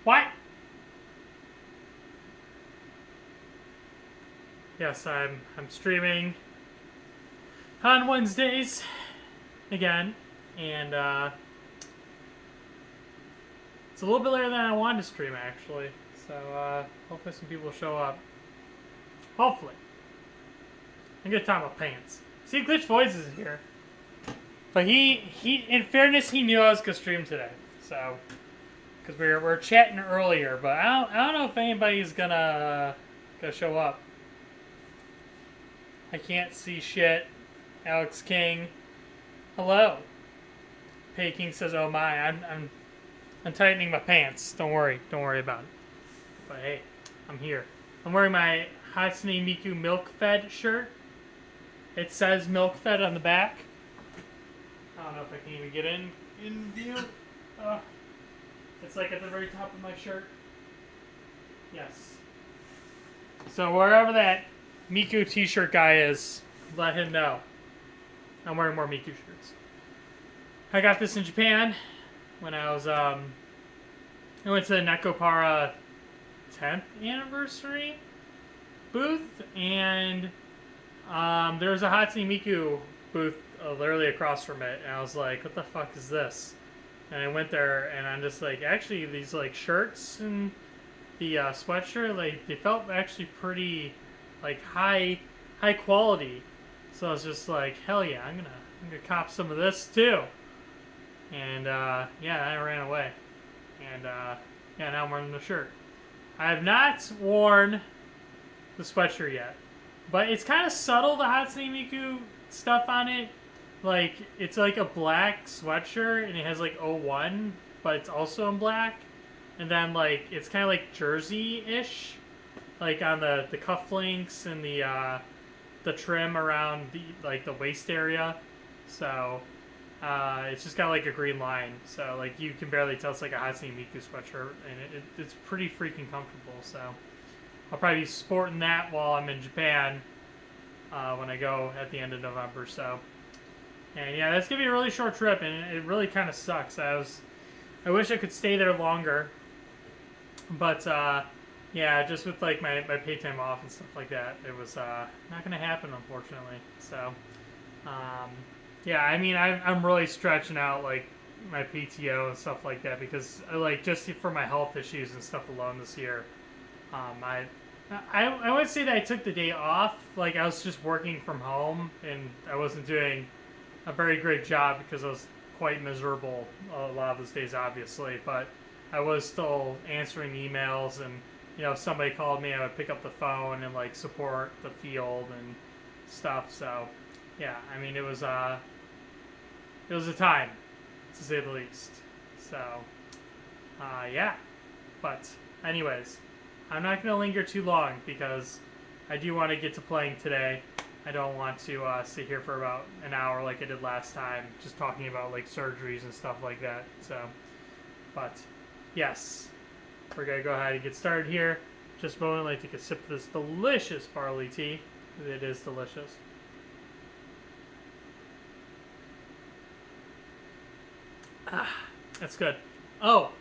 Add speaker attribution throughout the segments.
Speaker 1: What? Yes, I'm streaming on Wednesdays again, and it's a little bit later than I wanted to stream actually. So hopefully some people show up. Hopefully. I'm gonna talk about pants. See, Glitch Voice is here, but he in fairness he knew I was gonna stream today, so because we're chatting earlier, but I don't know if anybody's gonna show up. I can't see shit. Alex King, hello. Peking says, "Oh my, I'm tightening my pants. Don't worry about it." But hey, I'm here. I'm wearing my Hatsune Miku Milk Fed shirt. It says Milk Fed on the back. I don't know if I can even get in view. It's like at the very top of my shirt. Yes. So wherever that Miku t-shirt guy is, let him know. I'm wearing more Miku shirts. I got this in Japan when I was I went to the Nekopara 10th anniversary booth, and there was a Hatsune Miku booth literally across from it, and I was like, what the fuck is this? And I went there, and I'm just like, actually these like shirts and the sweatshirt, like they felt actually pretty like high quality. So I was just like, hell yeah, I'm gonna cop some of this too. And yeah, I ran away. And yeah, now I'm wearing the shirt. I have not worn the sweatshirt yet, but it's kind of subtle, the Hatsune Miku stuff on it. Like, it's like a black sweatshirt, and it has like 01, but it's also in black. And then like it's kind of like jersey-ish, like on the cufflinks and the trim around the waist area. So it's just got like a green line, so like you can barely tell it's like a Hatsune Miku sweatshirt, and it's pretty freaking comfortable. So I'll probably be sporting that while I'm in Japan when I go at the end of November. So, and yeah, that's gonna be a really short trip, and it really kind of sucks. I wish I could stay there longer, but yeah, just with like my paid time off and stuff like that, it was not gonna happen, unfortunately. So yeah, I mean, I'm really stretching out like my PTO and stuff like that, because like just for my health issues and stuff alone this year, I would say that I took the day off. Like, I was just working from home, and I wasn't doing a very great job because I was quite miserable a lot of those days, obviously. But I was still answering emails, and you know, if somebody called me, I would pick up the phone and like support the field and stuff. So yeah, I mean, it was a time, to say the least. So yeah, but anyways, I'm not going to linger too long because I do want to get to playing today. I don't want to sit here for about an hour like I did last time, just talking about like surgeries and stuff like that. So, but yes, we're going to go ahead and get started here. Just a moment, like, take a sip of this delicious barley tea. It is delicious. Ah, that's good. Oh,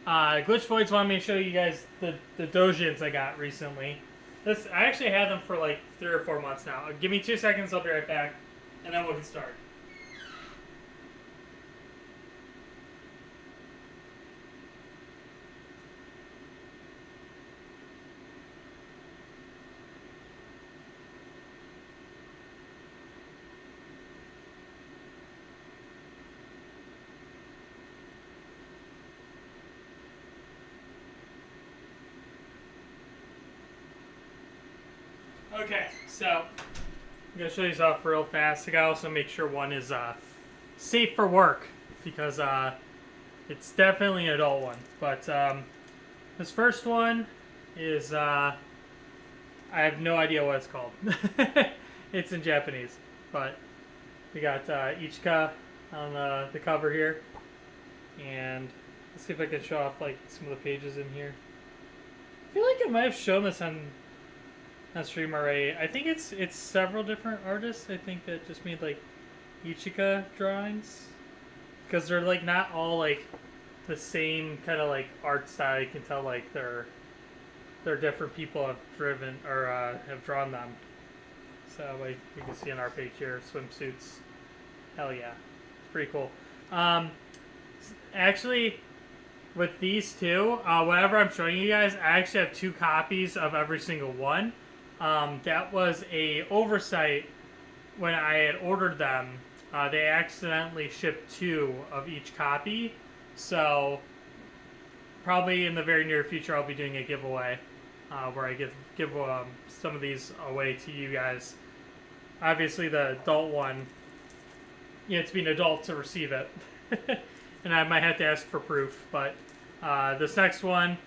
Speaker 1: Glitch Voids wanted me to show you guys the Dojins I got recently. I actually had them for like 3 or 4 months now. Give me 2 seconds, I'll be right back, and then we'll get started. Okay, so I'm gonna show these off real fast. I gotta also make sure one is safe for work, because it's definitely an adult one. But this first one is I have no idea what it's called. It's in Japanese, but we got Ichika on the cover here, and let's see if I can show off like some of the pages in here. I feel like I might have shown this on stream already. I think it's several different artists, I think, that just made like Ichika drawings, because they're like not all like the same kind of like art style. You can tell like they're different people have driven or have drawn them. So like you can see on our page here, swimsuits. Hell yeah, it's pretty cool. Actually, with these two, whatever I'm showing you guys, I actually have 2 copies of every single one. That was a oversight when I had ordered them. They accidentally shipped 2 of each copy, so probably in the very near future I'll be doing a giveaway where I give some of these away to you guys. Obviously the adult one, you have to be an adult to receive it. And I might have to ask for proof, but this next one,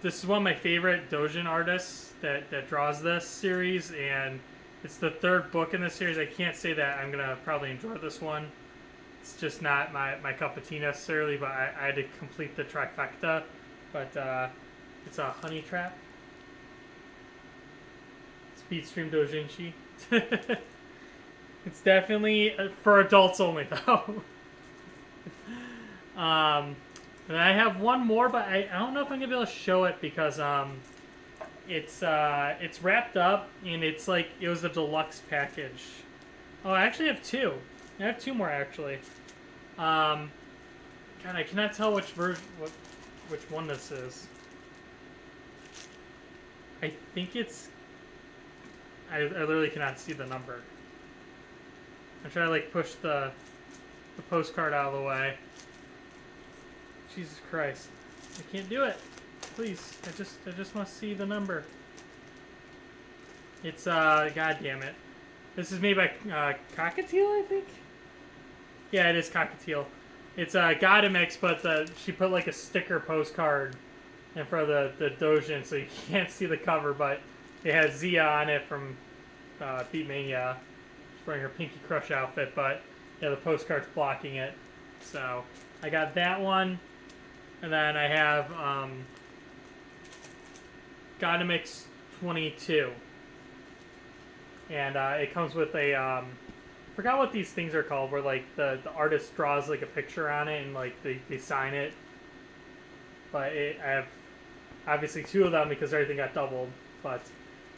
Speaker 1: this is one of my favorite Doujin artists that draws this series, and it's the 3rd book in this series. I can't say that I'm going to probably enjoy this one. It's just not my cup of tea necessarily, but I had to complete the trifecta. But it's a Honey Trap. Speedstream Doujinshi. It's definitely for adults only, though. And I have one more, but I don't know if I'm gonna be able to show it because it's wrapped up and it's like it was a deluxe package. Oh, I actually have 2. I have 2 more actually. God, I cannot tell which version, which one this is. I think it's. I literally cannot see the number. I'm trying to like push the postcard out of the way. Jesus Christ. I can't do it. Please. I just want to see the number. It's god damn it. This is made by Cockatiel, I think? Yeah, it is Cockatiel. It's Godamix, but she put like a sticker postcard in front of the Doujin, so you can't see the cover, but it has Zia on it from Beatmania. She's wearing her Pinky Crush outfit, but yeah, the postcard's blocking it. So I got that one. And then I have Godamix 22. And it comes with a, I forgot what these things are called, where like the artist draws like a picture on it and like they sign it. But I have obviously 2 of them because everything got doubled. But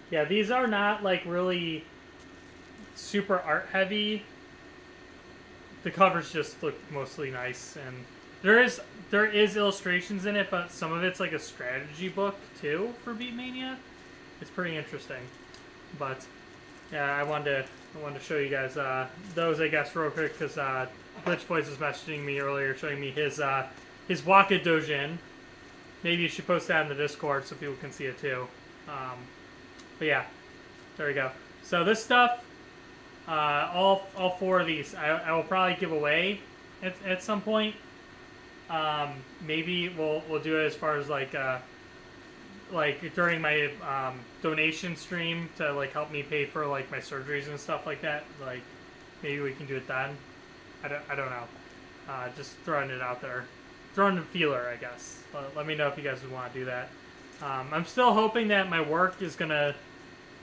Speaker 1: yeah, these are not like really super art heavy. The covers just look mostly nice, and there is illustrations in it, but some of it's like a strategy book too for Beatmania. It's pretty interesting. But yeah, I wanted to show you guys those, I guess, real quick because Glitch Voice was messaging me earlier, showing me his Waka Doujin. Maybe you should post that in the Discord so people can see it too. But yeah, there we go. So this stuff, all 4 of these, I will probably give away at some point. Maybe we'll do it as far as like during my donation stream to like help me pay for like my surgeries and stuff like that. Like maybe we can do it then. I don't know. Just throwing it out there, throwing the feeler, I guess. Let me know if you guys would want to do that. I'm still hoping that my work is gonna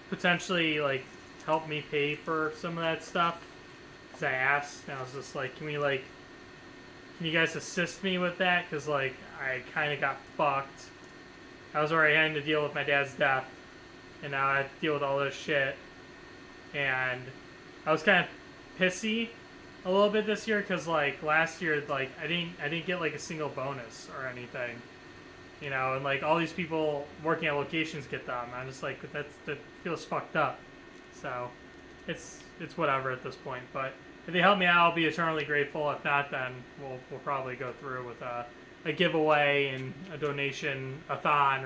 Speaker 1: potentially like help me pay for some of that stuff. Cause I asked, and I was just like, can you guys assist me with that? Because, like, I kind of got fucked. I was already having to deal with my dad's death, and now I have to deal with all this shit. And I was kind of pissy a little bit this year because, like, last year, like, I didn't get, like, a single bonus or anything. You know, and, like, all these people working at locations get them. I'm just like, that feels fucked up. So, it's whatever at this point, but if they help me out, I'll be eternally grateful. If not, then we'll probably go through with a giveaway and a donation-a-thon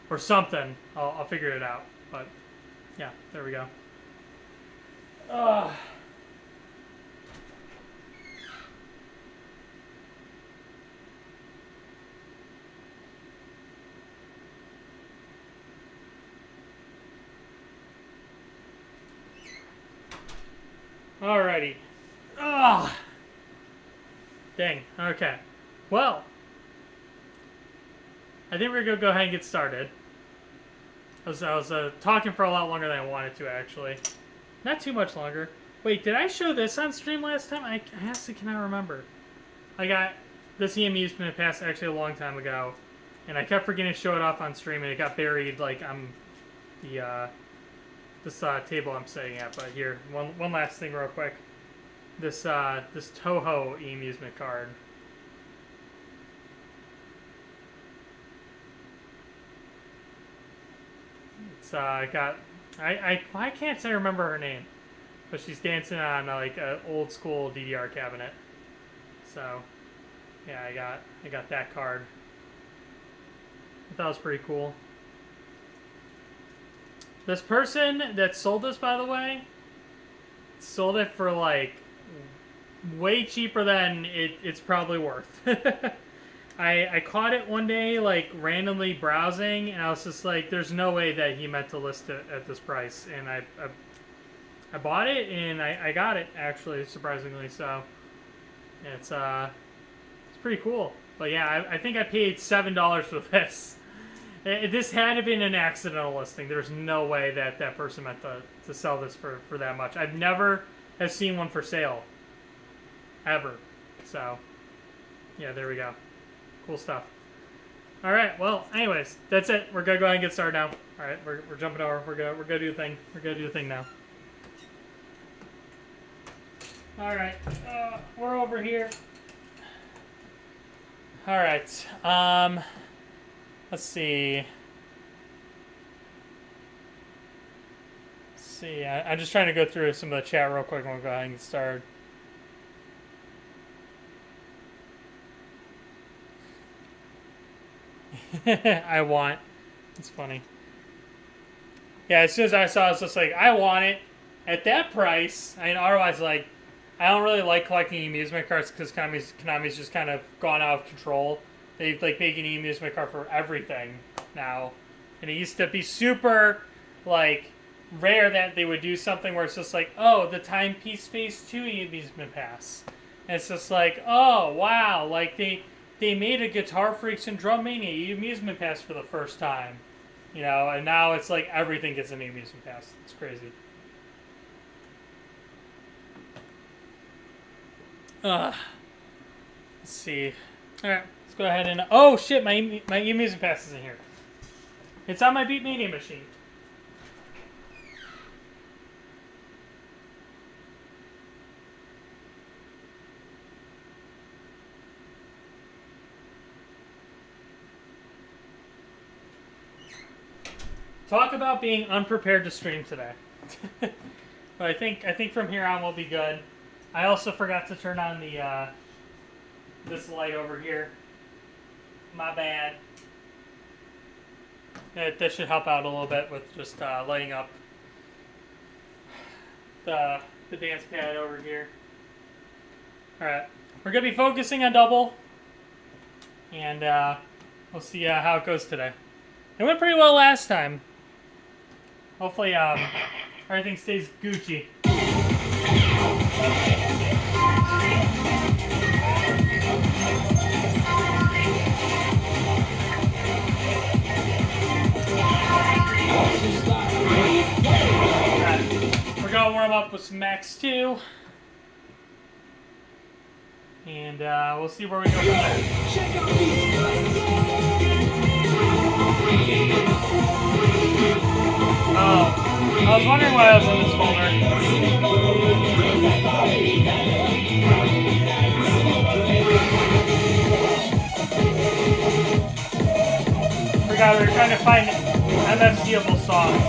Speaker 1: or something. I'll figure it out. But yeah, there we go. Alrighty. Dang. Okay. Well, I think we're gonna go ahead and get started. I was talking for a lot longer than I wanted to, actually. Not too much longer. Wait, did I show this on stream last time? I honestly cannot remember. Like, this amusement pass actually a long time ago, and I kept forgetting to show it off on stream, and it got buried like on the this table I'm sitting at. But here, one last thing real quick. This this Toho amusement card. It's got why can't I remember her name? But she's dancing on like an old school DDR cabinet. So yeah, I got that card. I thought it was pretty cool. This person that sold this, by the way, sold it for like way cheaper than it's probably worth. I caught it one day like randomly browsing, and I was just like, there's no way that he meant to list it at this price, and I bought it, and I got it actually, surprisingly. So it's pretty cool. But yeah, I think I paid $7 for this. This had to been an accidental listing. There's no way that that person meant to sell this for that much. I've never have seen one for sale. Ever. So, yeah, there we go. Cool stuff. Alright, well, anyways, that's it. We're going to go ahead and get started now. Alright, we're jumping over. We're going to do the thing. We're going to do the thing now. Alright, we're over here. Alright, let's see. I'm just trying to go through some of the chat real quick and we'll go ahead and get started. I want. It's funny. Yeah, as soon as I saw it, I was just like, I want it at that price. I mean, otherwise, like, I don't really like collecting amusement cards because Konami's just kind of gone out of control. They've like making an amusement card for everything now, and it used to be super like rare that they would do something where it's just like, oh, the Timepiece Phase 2 amusement pass, and it's just like, oh wow, like they made a Guitar Freaks and Drum Mania amusement pass for the first time, you know, and now it's like everything gets an amusement pass. It's crazy. Let's see. All right. Go ahead and oh shit, my amusement pass is in here. It's on my Beatmania machine. Talk about being unprepared to stream today. But I think from here on we'll be good. I also forgot to turn on the this light over here. My bad. That should help out a little bit with just lighting up the dance pad over here. Alright, we're going to be focusing on double, and we'll see how it goes today. It went pretty well last time. Hopefully everything stays Gucci. We're going to warm up with some Max 2. And we'll see where we go from there. Oh, I was wondering why I was in this folder. Forgot we were trying to find MFCable songs.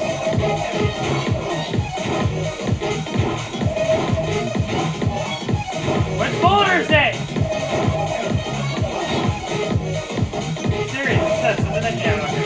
Speaker 1: What folder is it? Serious, it says, isn't it? Yeah, okay.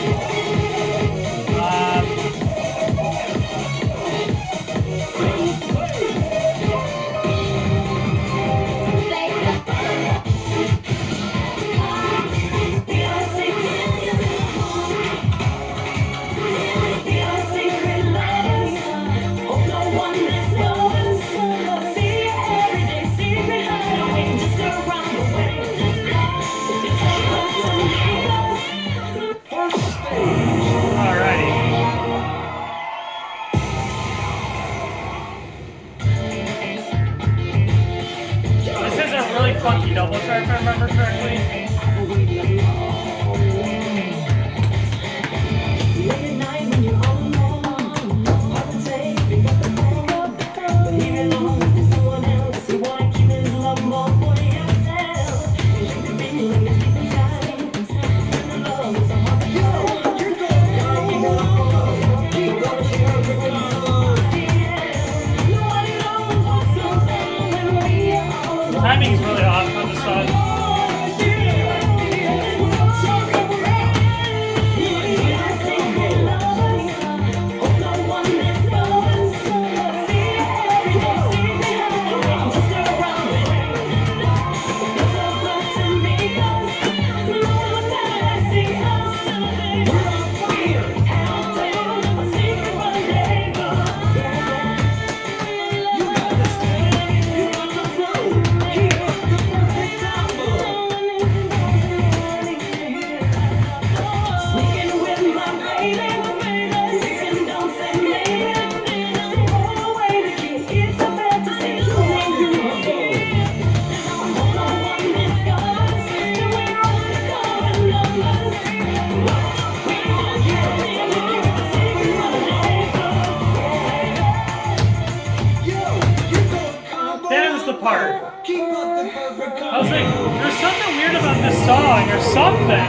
Speaker 1: part.
Speaker 2: Keep up the perfect
Speaker 1: I was like, there's something weird about this song or something.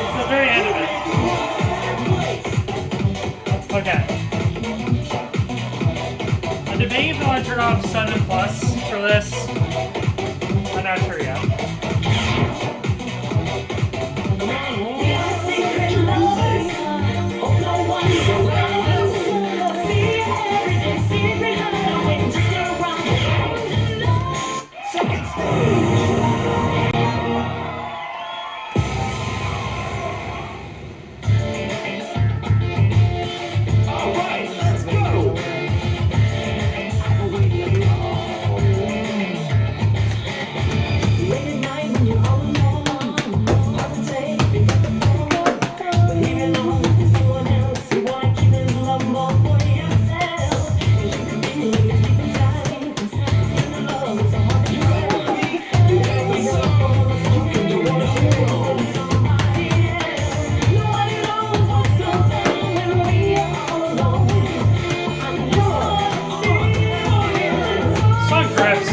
Speaker 1: It's the very end of it. Okay. I'm debating if I want to turn off 7+ for this. I'm not sure yet. Song drifts.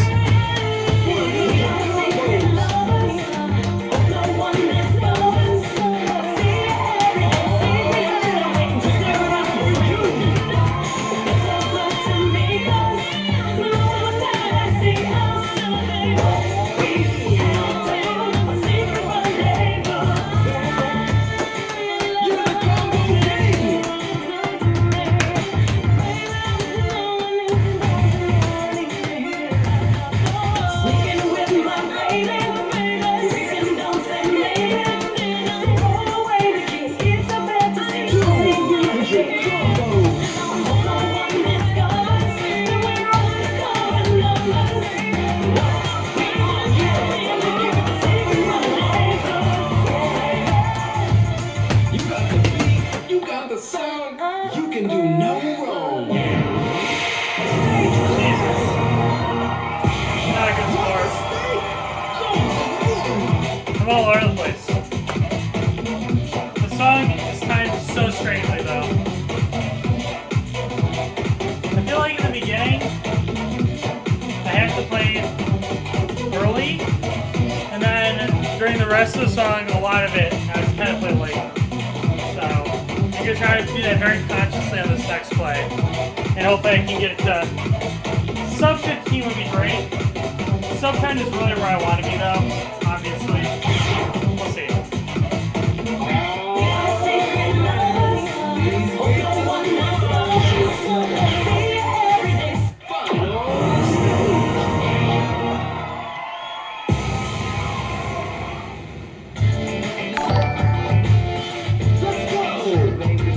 Speaker 2: You can do no wrong.
Speaker 1: Jesus. Not a good score. I'm all over the place. The song is timed so strangely, though. I feel like in the beginning, I have to play it early, and then during the rest of the song, a lot of it, I just kind of play late. So, I'm going to try to do that very consciously on this next play, and hopefully I can get it to sub 15 would be great. Sub 10 is really where I want to be, though, obviously. We'll see.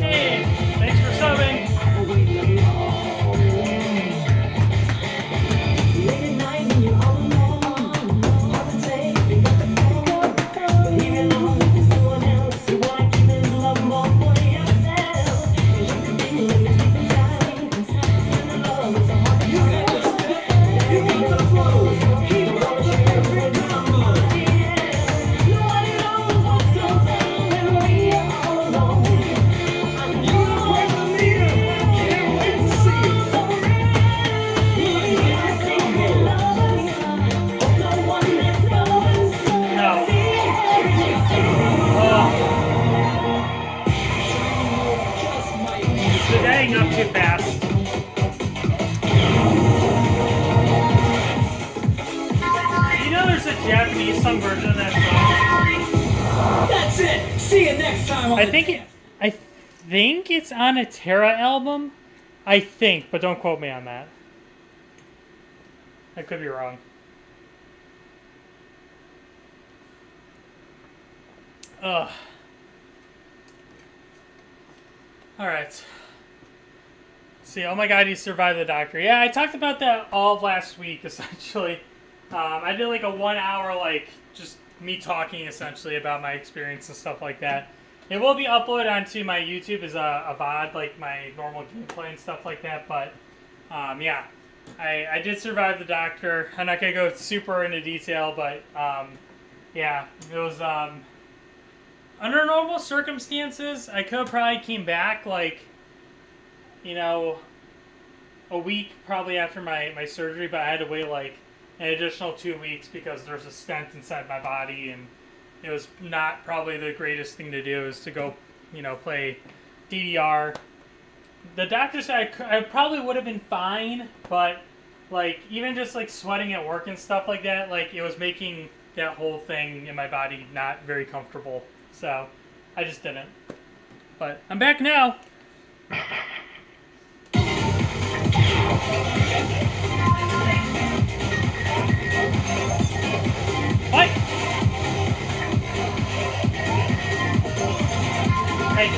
Speaker 1: Hey, thanks for subbing. No. It's adding up too fast. You know there's a Japanese sung version of that song?
Speaker 2: That's it. See you next time.
Speaker 1: I think it's on a Terra album. I think, but don't quote me on that. I could be wrong. Ugh. Alright. See, oh my god, he survived the doctor. Yeah, I talked about that all of last week, essentially. I did like a 1 hour, like, just me talking, essentially, about my experience and stuff like that. It will be uploaded onto my YouTube as a VOD, like my normal gameplay and stuff like that, but, yeah. I did survive the doctor. I'm not going to go super into detail, but, yeah, it was, under normal circumstances, I could have probably came back, like, you know, a week probably after my surgery, but I had to wait like an additional 2 weeks because there's a stent inside my body, and it was not probably the greatest thing to do is to go, play DDR. The doctor said I probably would have been fine, but like even just like sweating at work and stuff like that, like it was making that whole thing in my body not very comfortable. So I just didn't. But I'm back now. What? Hey.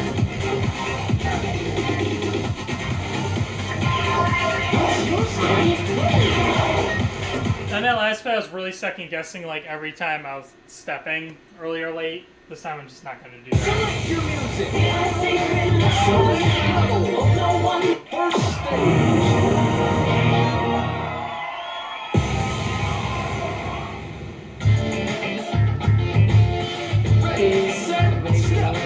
Speaker 1: On that last fight, I was really second guessing like every time I was stepping early or late. This time I'm just not going to do that.
Speaker 2: Select your music. Select level. First stage. Ready, set, step.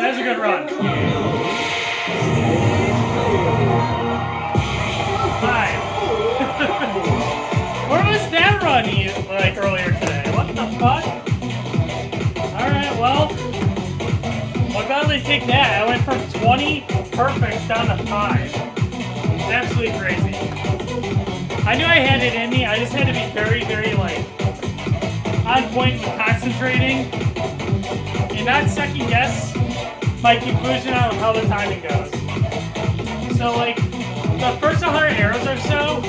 Speaker 1: That's a good run. Five. Where was that run like earlier today? What the fuck? Alright, well, I'll gladly take that. I went from 20 perfects down to 5. It's absolutely crazy. I knew I had it in me. I just had to be very, very, like, on point and concentrating and not second guess my conclusion on how the timing goes. So, like, the first 100 arrows or so,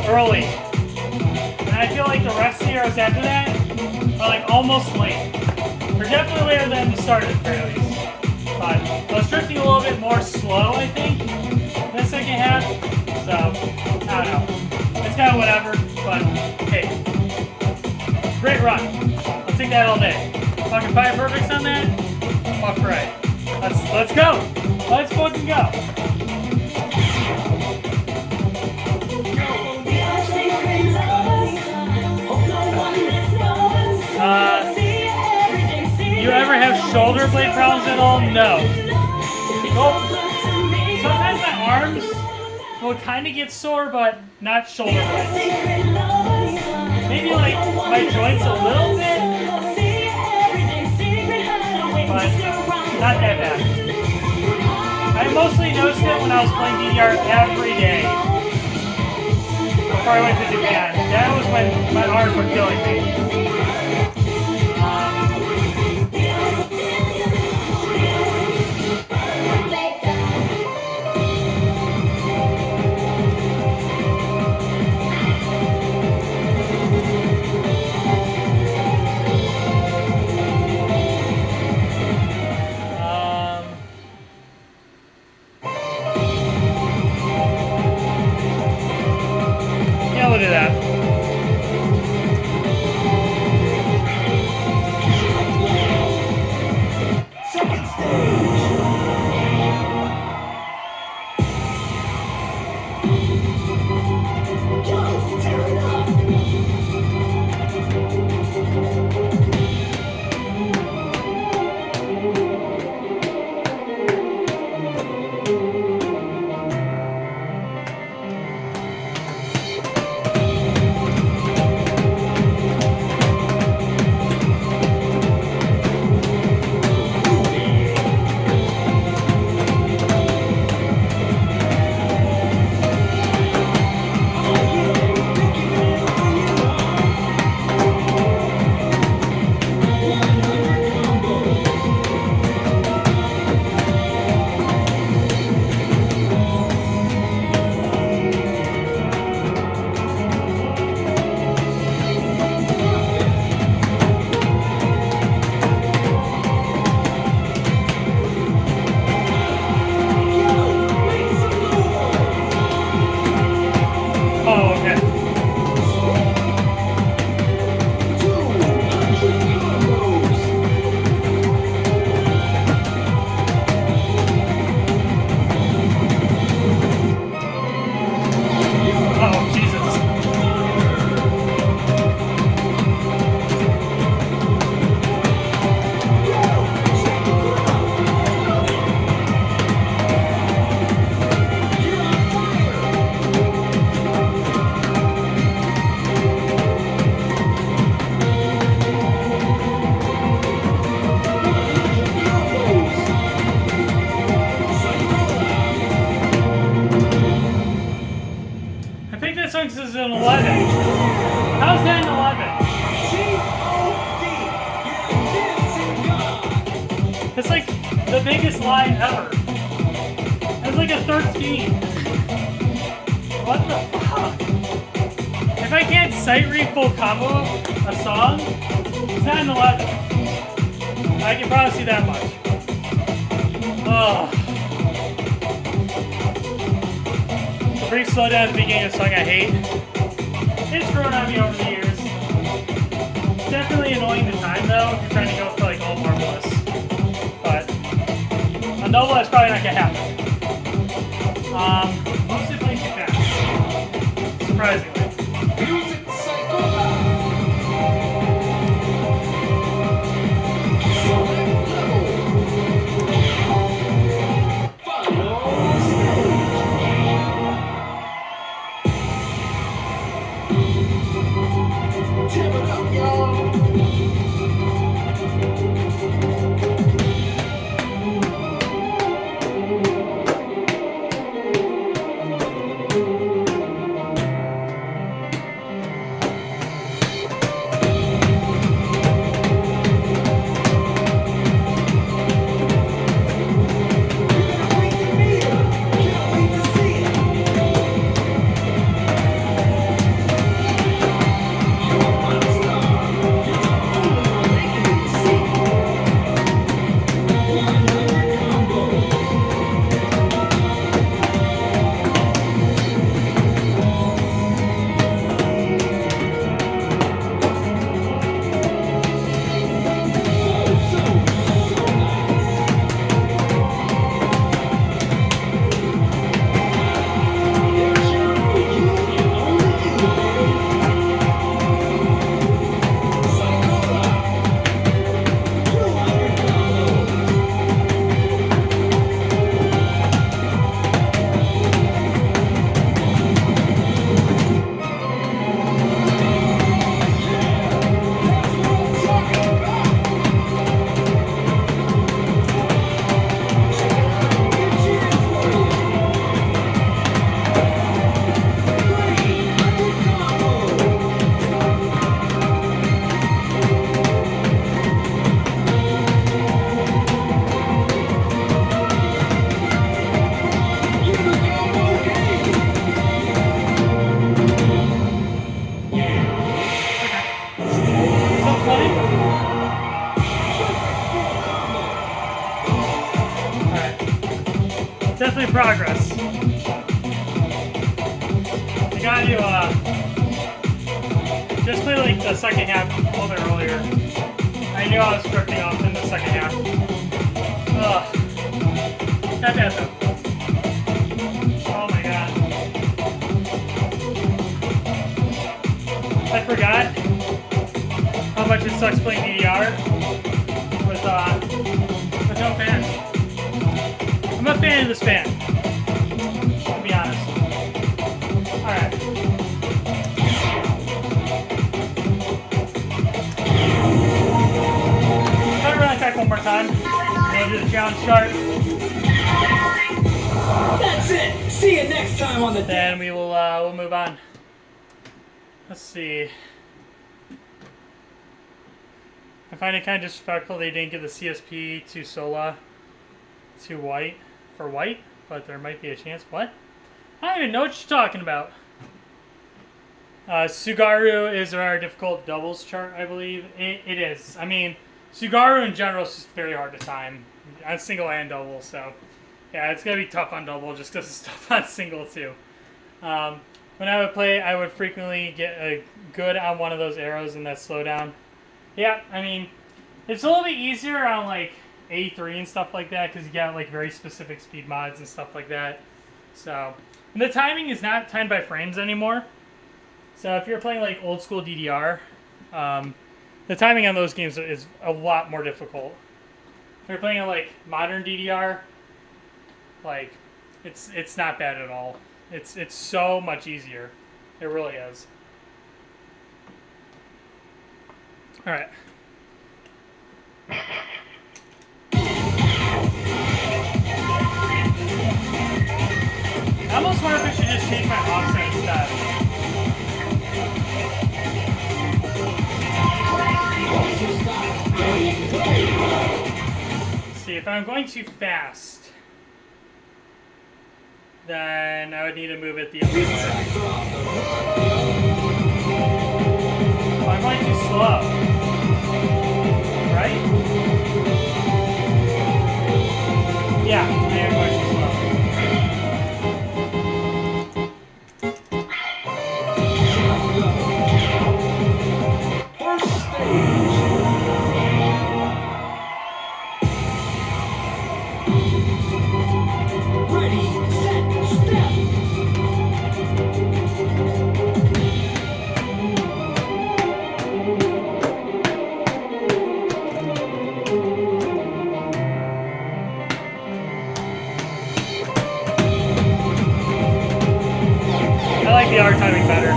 Speaker 1: early. And I feel like the rest of the arrows after that are, like, almost late. They're definitely later than the start of the very least. But I was drifting a little bit more slow, I think, in the second half. So, I don't know. It's kind of whatever, but hey. Great run. I'll take that all day. Fucking 5 perfects on that? Fuck right. Let's go. Let's fucking go. You ever have shoulder blade problems at all? No. Well, sometimes my arms will kind of get sore, but not shoulder blades. Maybe like my joints a little bit, but not that bad. I mostly noticed it when I was playing DDR every day before I went to Japan. That was when my arms were killing me. Yeah, we'll do that. is an 11. How's that an 11?
Speaker 2: G-O-D.
Speaker 1: It's like the biggest lie ever. It's like a 13. What the fuck? If I can't sight read full combo a song, it's not an 11. I can probably see that much. Ugh. The brief slowdown at the beginning of the song I hate. It's grown on me over the years. It's definitely annoying the time though if you're trying to go for like all marvelous. But a novel that's probably not gonna happen. Mostly playing too fast. Surprisingly.
Speaker 2: Music Psycho. Select level. Final stage. Tip it up, y'all.
Speaker 1: Definitely progress. I got to just play like the second half a little bit earlier. I knew I was drifting off in the second half. Ugh. Not bad though. Oh my god. I forgot how much it sucks playing DDR with no fans. I'm a fan of this band. To be honest. Alright. Try to run it back one more time. We'll do the challenge chart.
Speaker 2: That's it. See you next time on the
Speaker 1: Then we will we'll move on. Let's see. I find it kind of disrespectful they didn't give the CSP to Sola to White for White, but there might be a chance. What? I don't even know what you're talking about. Sugaru is our difficult doubles chart, I believe. It is. I mean, Sugaru in general is just very hard to time on single and double, so yeah, it's gonna be tough on double just because it's tough on single too. When I would play, I would frequently get a good on one of those arrows in that slowdown. Yeah, I mean, it's a little bit easier on like A3 and stuff like that because you got like very specific speed mods and stuff like that. So, and the timing is not timed by frames anymore. So if you're playing like old school DDR, the timing on those games is a lot more difficult. If you're playing like modern DDR, like it's not bad at all. It's so much easier. It really is. All right. I almost wonder if I should just change my offset instead. see, if I'm going too fast, then I would need to move it the other way. If I'm going too slow, right? Yeah, I am going too slow.
Speaker 2: First stage. Ready, set, step.
Speaker 1: I like the art timing better.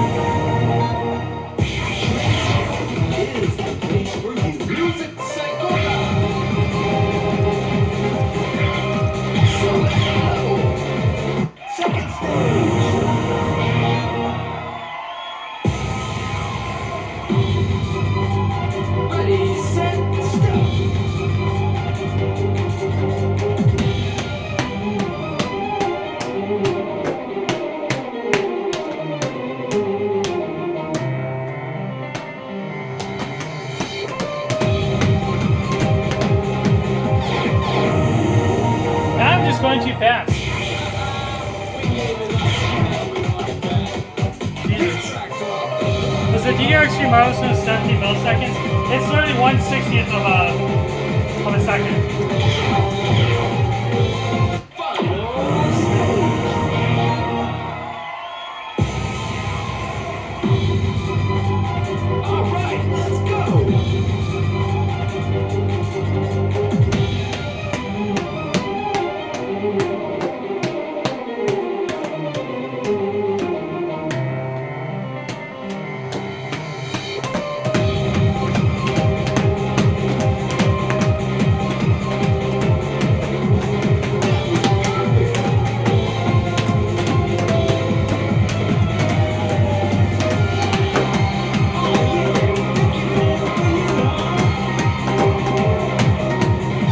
Speaker 2: Is the place for you. Music Psychona. Select level. Second stage. Ready, set, step.
Speaker 1: Now I'm just going too fast. Jesus. Was the DDR Extreme Wireless 17 milliseconds? It's literally 1/60th of a second.
Speaker 2: All right, let's go.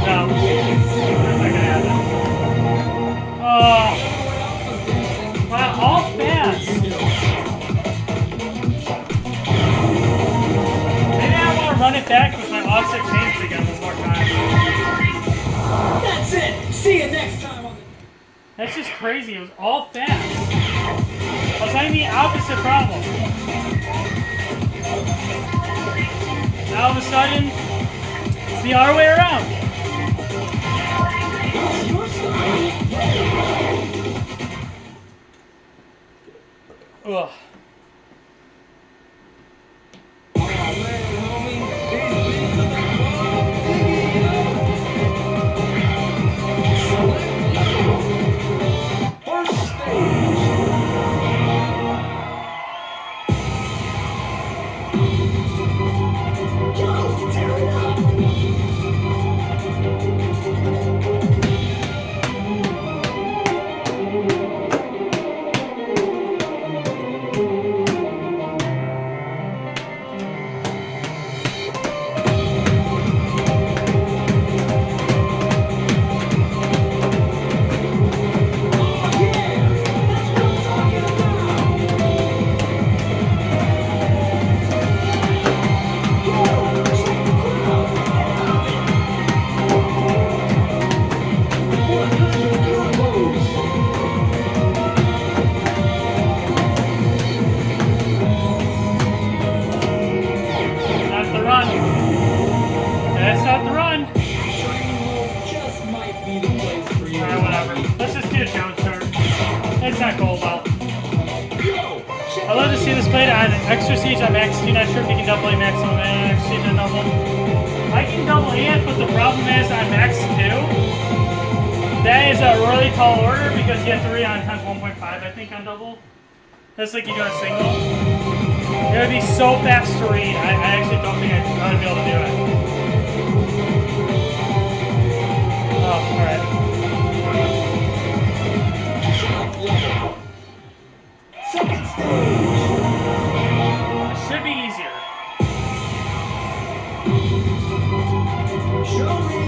Speaker 1: No. That's not gonna happen. Oh. Wow, all fast. Maybe I want to run it back with my offset change again one more time.
Speaker 2: That's it. See you next time on the
Speaker 1: That's just crazy. It was all fast. I was having the opposite problem. Now all of a sudden, it's the other way around.
Speaker 2: It's your style.
Speaker 1: Ugh.
Speaker 2: Oh man, homie. These beats are the bomb. Dig it up. Select level. First stage. Yo, tear it up. Oh yeah, that's what I'm talking about. Yo, check the crowd. Love it. 100 combos.
Speaker 1: That's the run. That's not the run.
Speaker 2: Training mode just might be the place for you.
Speaker 1: Alright, whatever. Let's just do a Jones turn. It's not gold well.
Speaker 2: Yo, check
Speaker 1: I love to see this played on Extra Siege on Max 2. Not sure if you can double a maximum and Extra Siege on double. I can double it, but the problem is on Max 2, that is a really tall order because you have to read on times 1.5, I think, on double. That's like you do on single. It would be so fast to read. I actually don't think I would be able to do it. Oh, alright.
Speaker 2: second stage.
Speaker 1: It should be easier.
Speaker 2: Show me.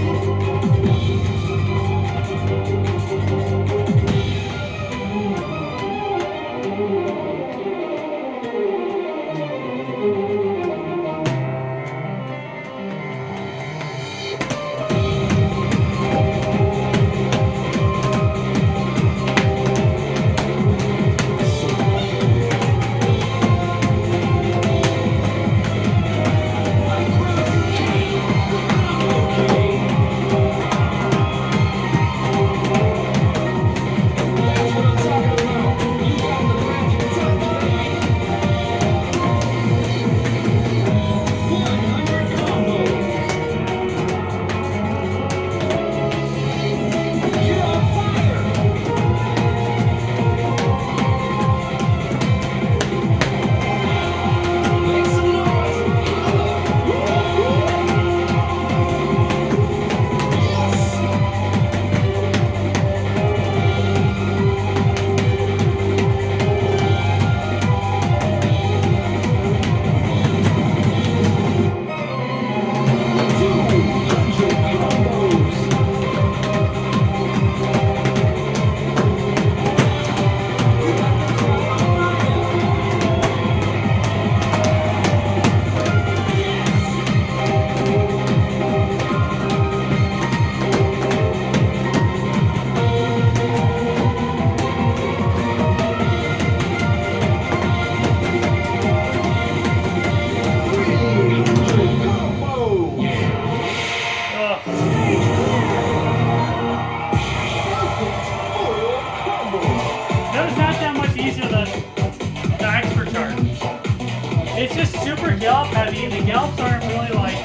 Speaker 1: super gallop heavy, and the gallops aren't really like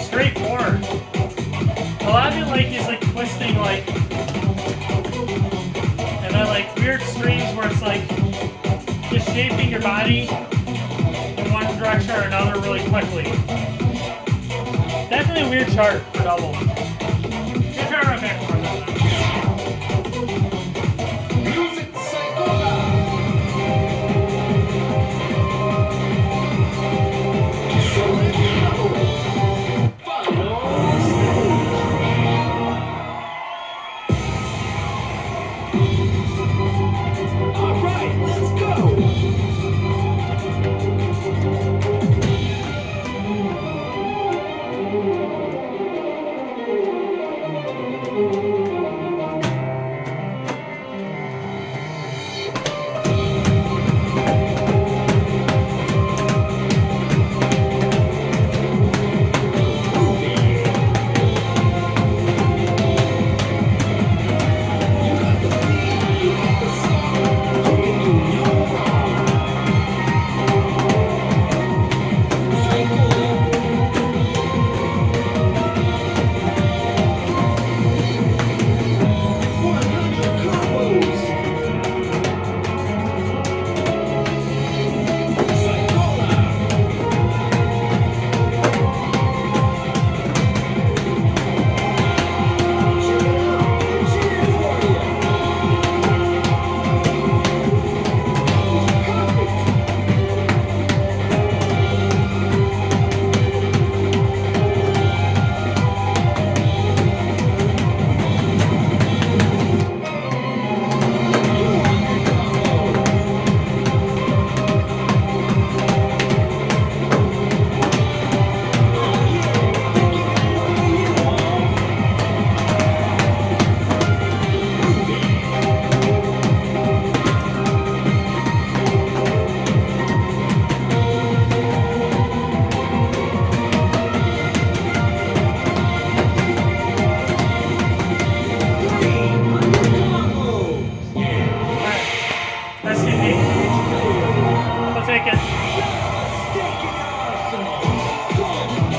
Speaker 1: straightforward. A lot of it like is like twisting like, and then like weird streams where it's like just shaping your body in one direction or another really quickly. Definitely a weird chart for double. Good chart right back for that.
Speaker 2: Music Psychola. All right, let's go.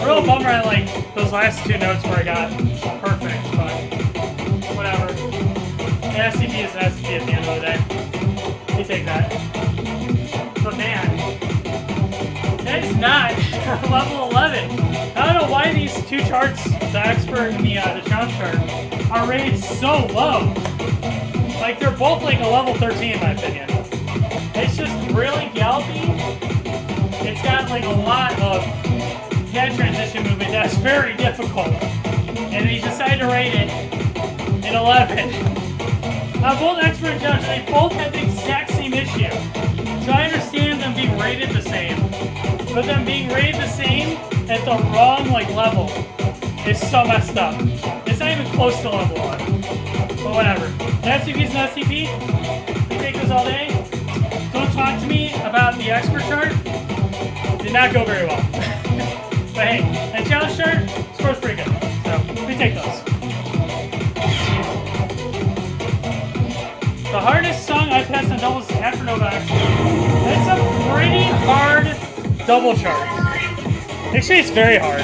Speaker 1: Real bummer I like those last two notes where I got perfect, but whatever. The SCP is an SCP at the end of the day. You take that. But man, that is not level 11. I don't know why these two charts, the expert and the challenge chart, are rated so low. Like they're both like a level 13 in my opinion. It's just really gallopy. It's got like a lot of head transition movement that's very difficult. And they decided to rate it an 11. Now both expert and challenge, they both have the exact same issue. So I understand them being rated the same. But them being rated the same at the wrong like level is so messed up. It's not even close to level 1. But whatever. The SCP is an SCP. We take this all day. Don't talk to me about the expert chart. Did not go very well. But hey, that challenge chart scores pretty good. So we take those. The hardest song I passed on doubles is After Novak. That's a pretty hard double chart. Actually, it's very hard.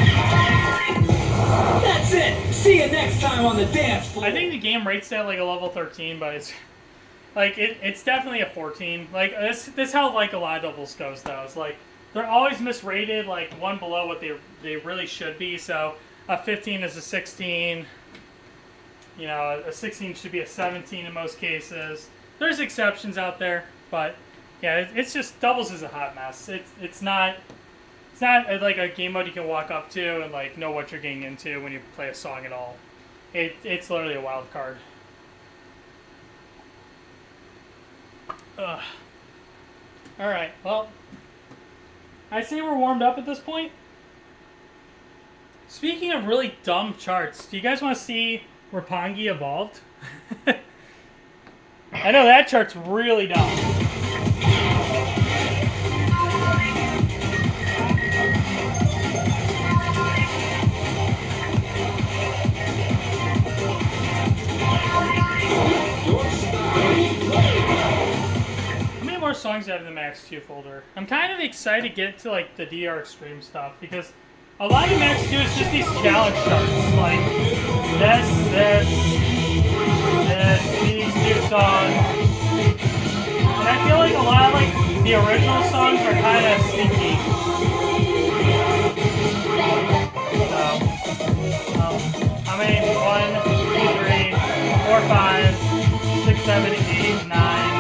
Speaker 2: That's it. See you next time on the dance floor.
Speaker 1: I think the game rates it at like a level 13, but it's like it's definitely a 14. Like this how like a lot of doubles goes though. It's like they're always misrated, like one below what they really should be. So a 15 is a 16. You know, a 16 should be a 17 in most cases. There's exceptions out there, but yeah, it's just doubles is a hot mess. It's not like a game mode you can walk up to and like know what you're getting into when you play a song at all. It's literally a wild card. Ugh. All right, well, I say we're warmed up at this point. Speaking of really dumb charts, do you guys want to see Roppongi evolved? I know that chart's really dumb. songs I have in the Max 2 folder. I'm kind of excited to get to like the DR Extreme stuff because a lot of Max 2 is just these challenge charts. Like this, these two songs. And I feel like a lot of like the original songs are kind of sneaky. How many? 1, 2, 3, 4, 5, 6, 7, 8, 9,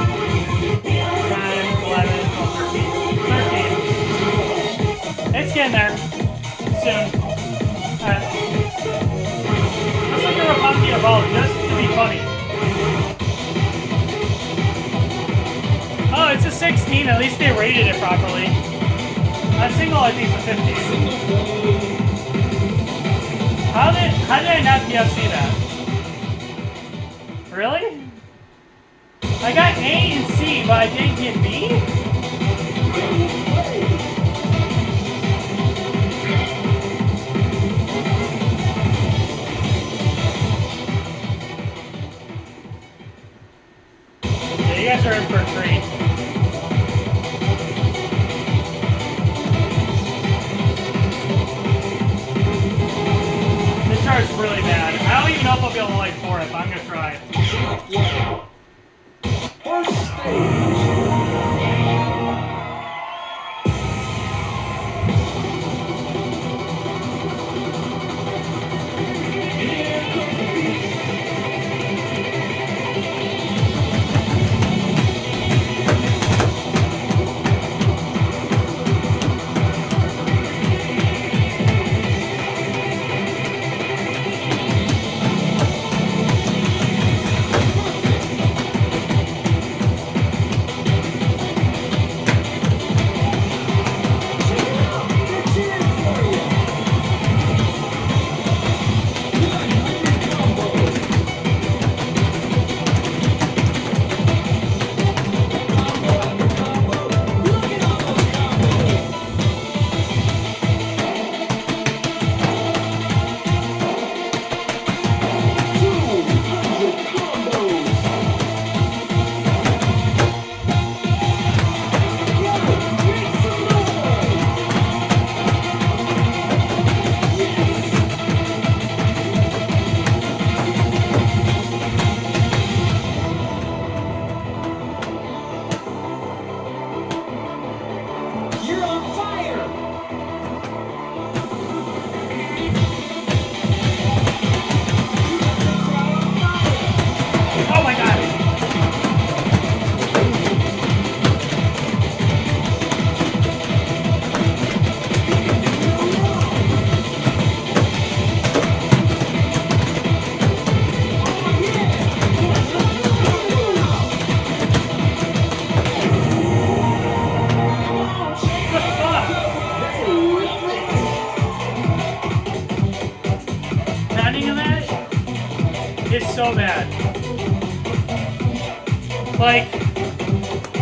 Speaker 1: 10, 11, 12, 13. 13. It's getting there. Soon. Alright. Let's look at Rapunzel Evolved just to be funny. Oh, it's a 16. At least they rated it properly. That single, I think, is a 15. How did I not PFC that? Really? I got A and C, but I didn't get B? Yeah, you guys are in for a treat. This chart's really bad. I don't even know if I'll be able to like for it, but I'm gonna try.
Speaker 2: First stage.
Speaker 1: So bad. Like,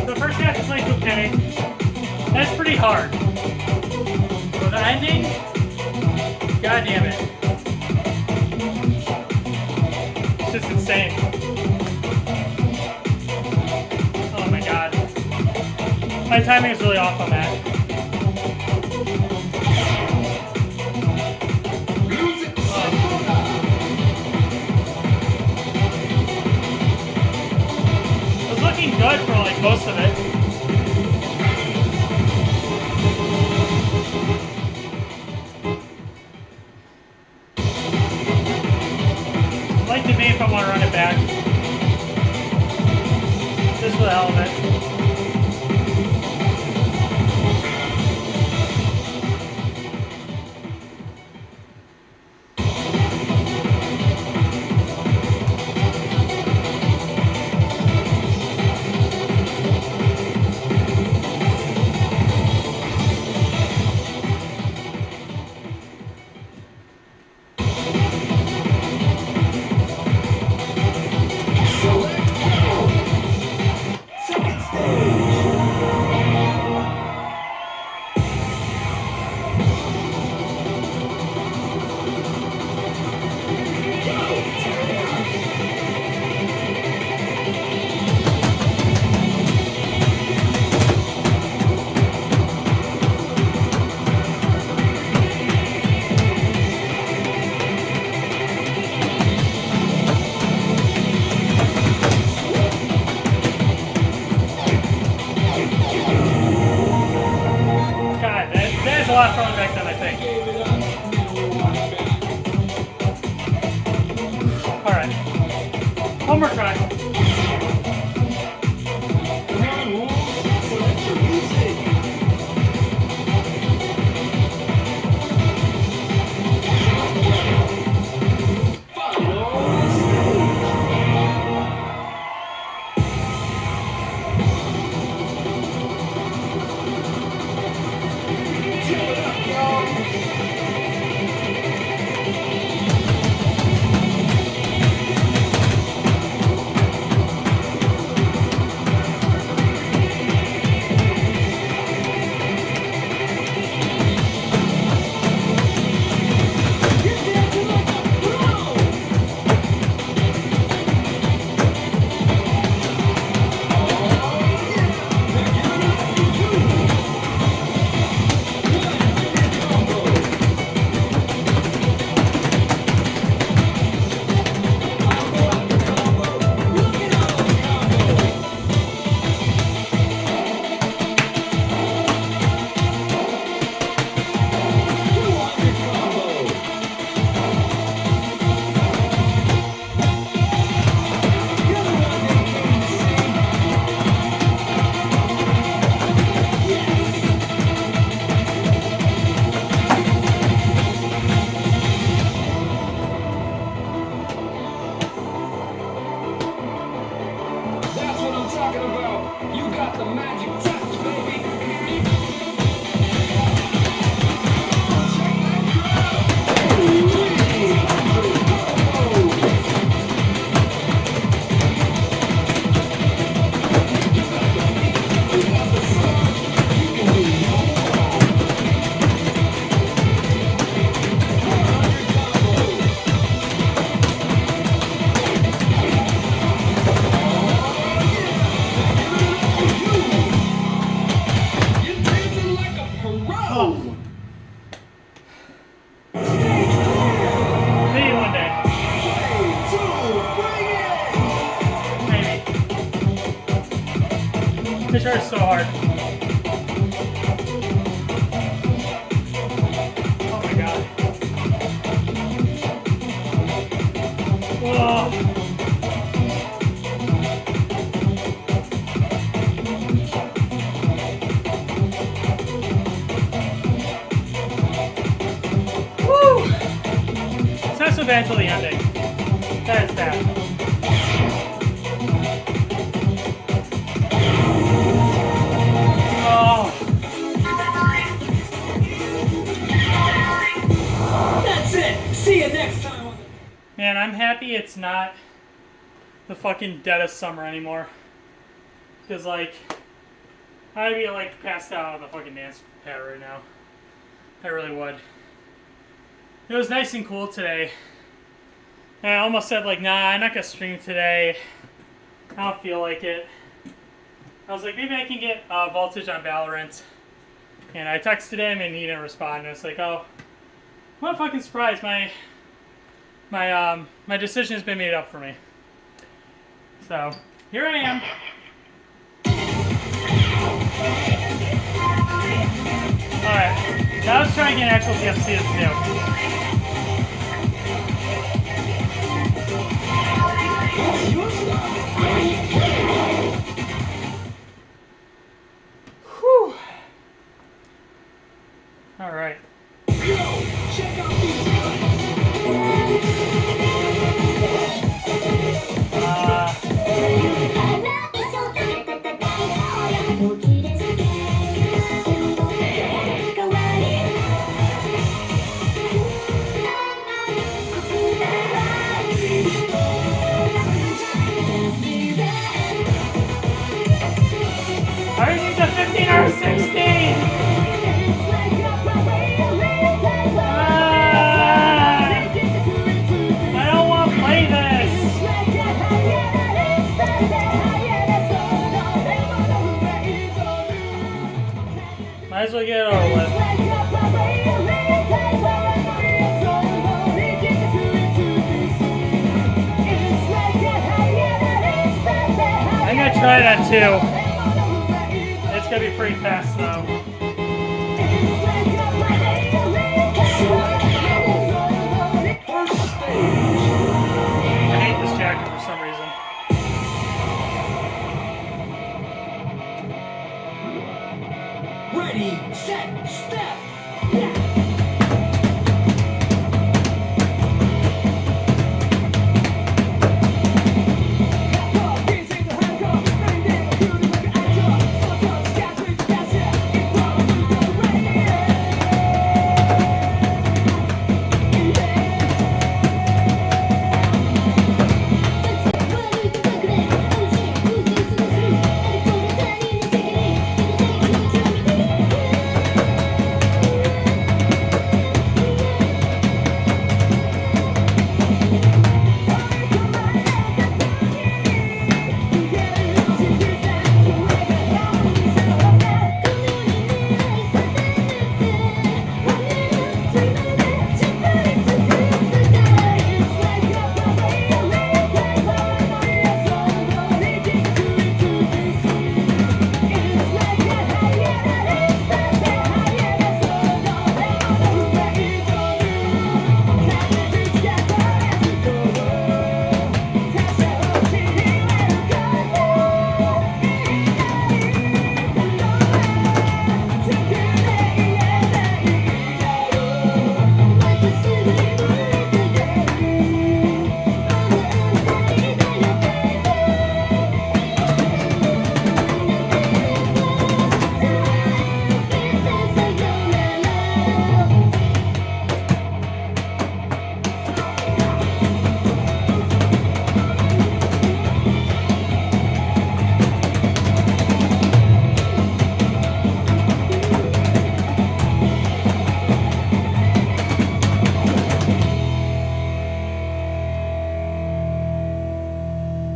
Speaker 1: the first half is like okay. That's pretty hard. But the ending, god damn it. It's just insane. Oh my god. My timing is really off on that. Good for like most of it. I'd like to be if I want to run it back. Just for the hell of it. lot farther back than I think. Alright. One more try. Maybe one day. Maybe. This hurts so hard. Oh my god. Whoa. Not so bad till the ending. That is bad. Oh.
Speaker 2: That's it. See you next time.
Speaker 1: Man, I'm happy it's not the fucking dead of summer anymore. Because, like, I'd be, like, passed out on the fucking dance pad right now. I really would. It was nice and cool today. And I almost said, like, nah, I'm not going to stream today. I don't feel like it. I was like, maybe I can get Voltage on Valorant. And I texted him and he didn't respond. And I was like, oh, what a fucking surprise. My decision has been made up for me. So, here I am. Alright, now let's try and get an actual TFC that's new. Whew. Alright. Are you to 15 or 16? I don't want to play this. Might as well get it over with. I'm gonna try that too. It's gonna be pretty fast though.
Speaker 2: Ready, set, step.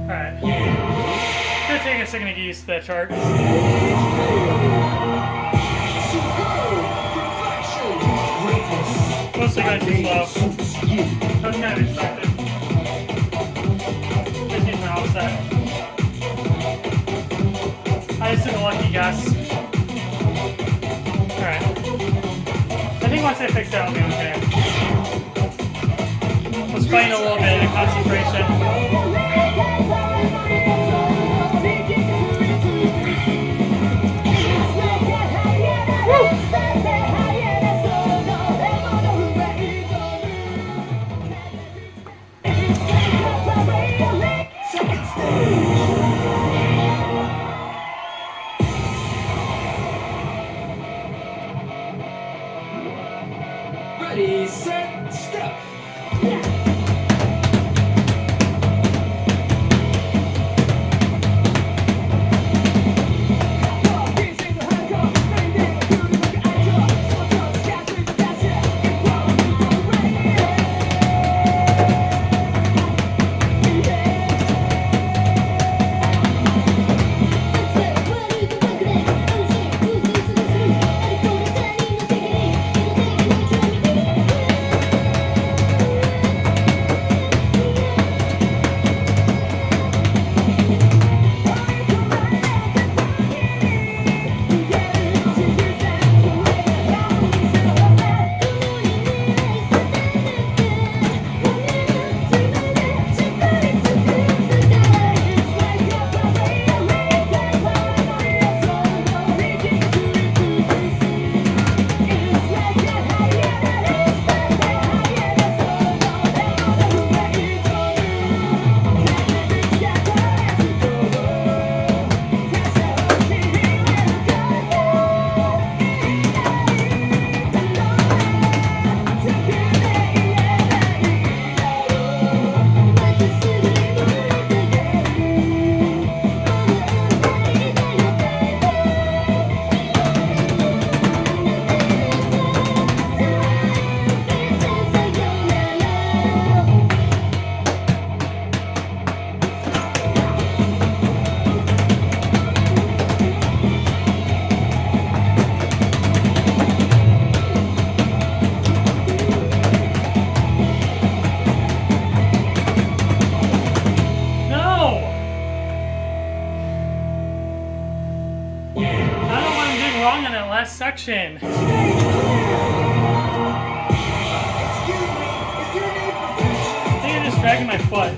Speaker 1: Alright. Gonna take a second to get used to that chart. Mostly going too slow. That's kind of expected. Just use my offset. I just did a lucky guess. Alright. I think once I fix that, I'll be okay. Let's find a little bit of concentration.
Speaker 2: Ready, set, step.
Speaker 1: Section. I think I'm just dragging my foot.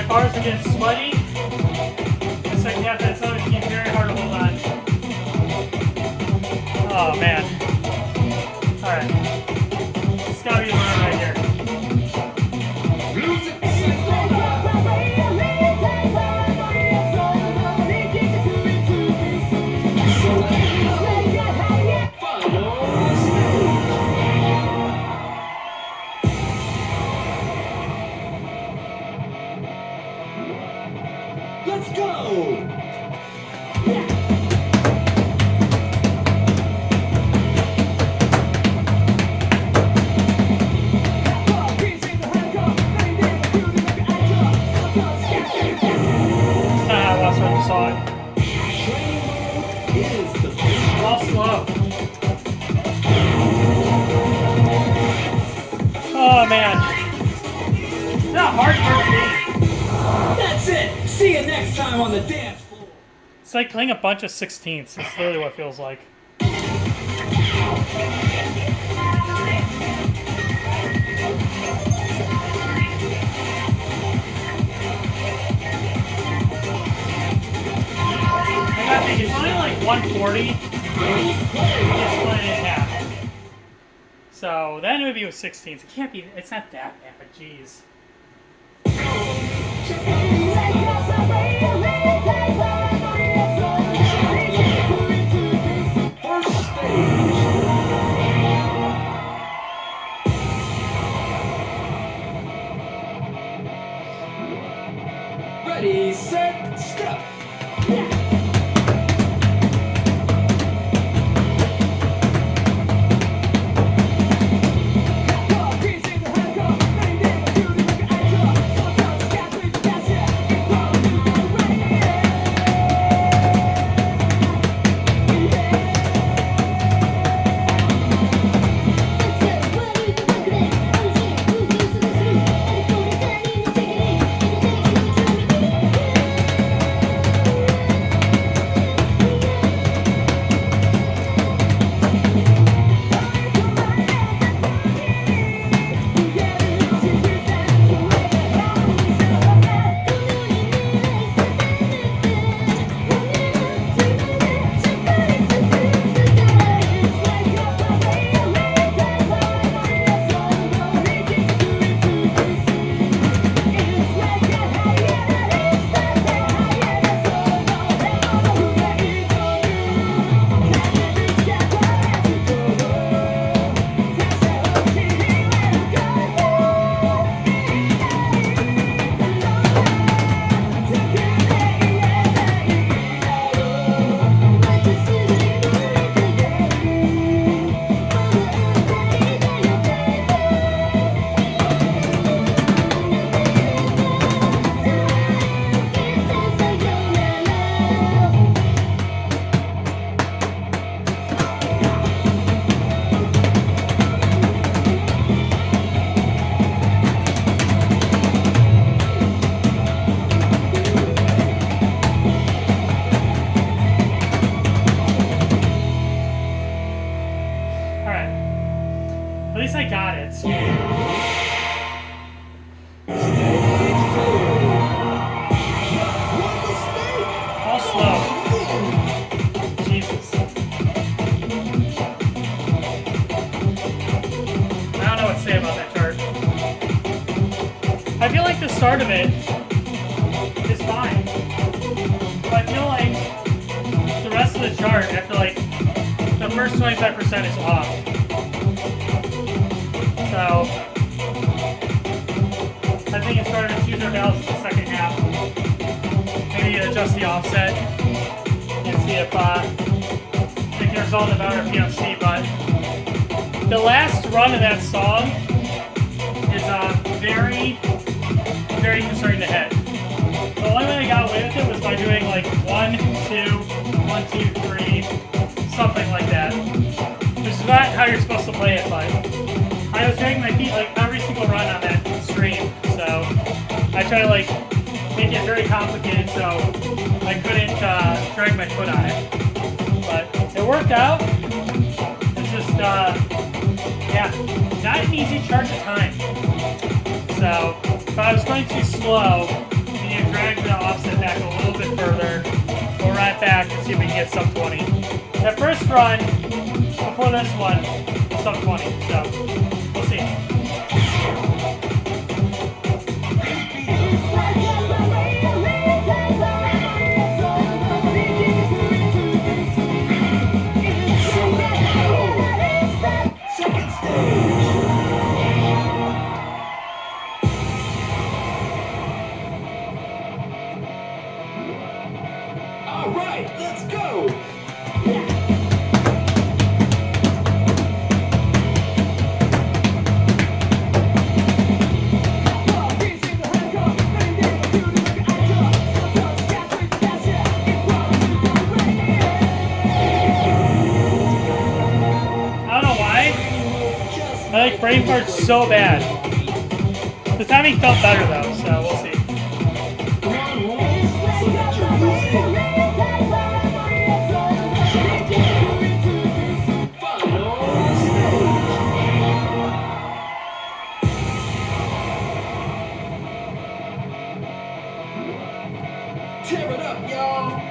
Speaker 1: my bars are getting sweaty. The second half of that song is getting very hard to hold on. Oh man. Alright. It's gotta be the run right here.
Speaker 2: Music. Let's go!
Speaker 1: That's not how I want to start the song.
Speaker 2: Is the
Speaker 1: All slow. Oh man. Not hard for me.
Speaker 2: That's it! See you next time on the dance floor!
Speaker 1: It's like playing a bunch of 16ths. It's literally what it feels like. I gotta think, it's only like 140. It's split it in half. So then it would be with 16ths. It can't be, it's not that bad, jeez.
Speaker 2: First stage. Ready, set, step.
Speaker 1: At least I got it. All slow. Jesus. I don't know what to say about that chart. I feel like the start of it is fine. But I feel like the rest of the chart, I feel like the first 25% is off. So I think it's better to choose our balance in the second half. Maybe adjust the offset and see if we can resolve it better if you don't see. But the last run of that song is very, very concerning to hit. The only way I got away with it was by doing like 1, 2, 1, 2, 3, something like that. Which is not how you're supposed to play it, but I was dragging my feet like every single run on that stream, so I try to like make it very complicated so I couldn't drag my foot on it. But it worked out. It's just yeah, not an easy chart to time. So if I was going too slow, need to drag the offset back a little bit further. We'll run it back and see if we can get sub 20. That first run, before this one, was sub 20, so we'll see.
Speaker 2: All right, let's go.
Speaker 1: I don't know why. I like Brain Fart's so bad. The timing felt better though, so we'll see.
Speaker 2: Tear it up, y'all.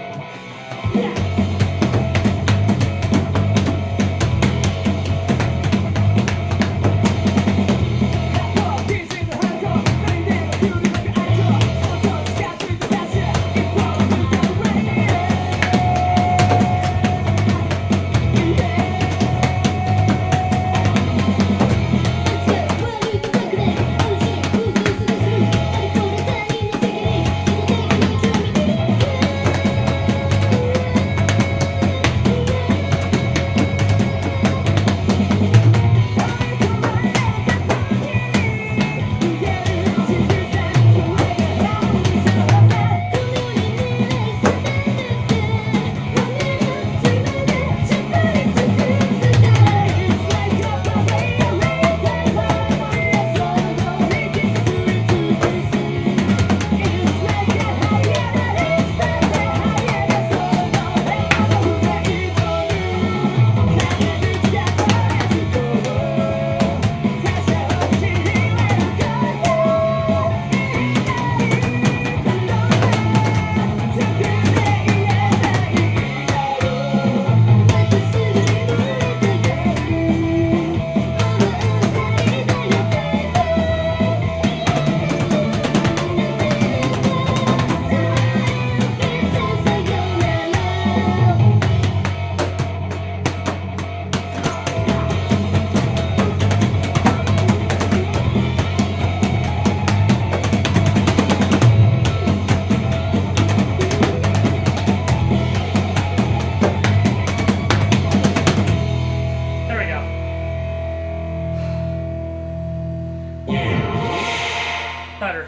Speaker 1: Better.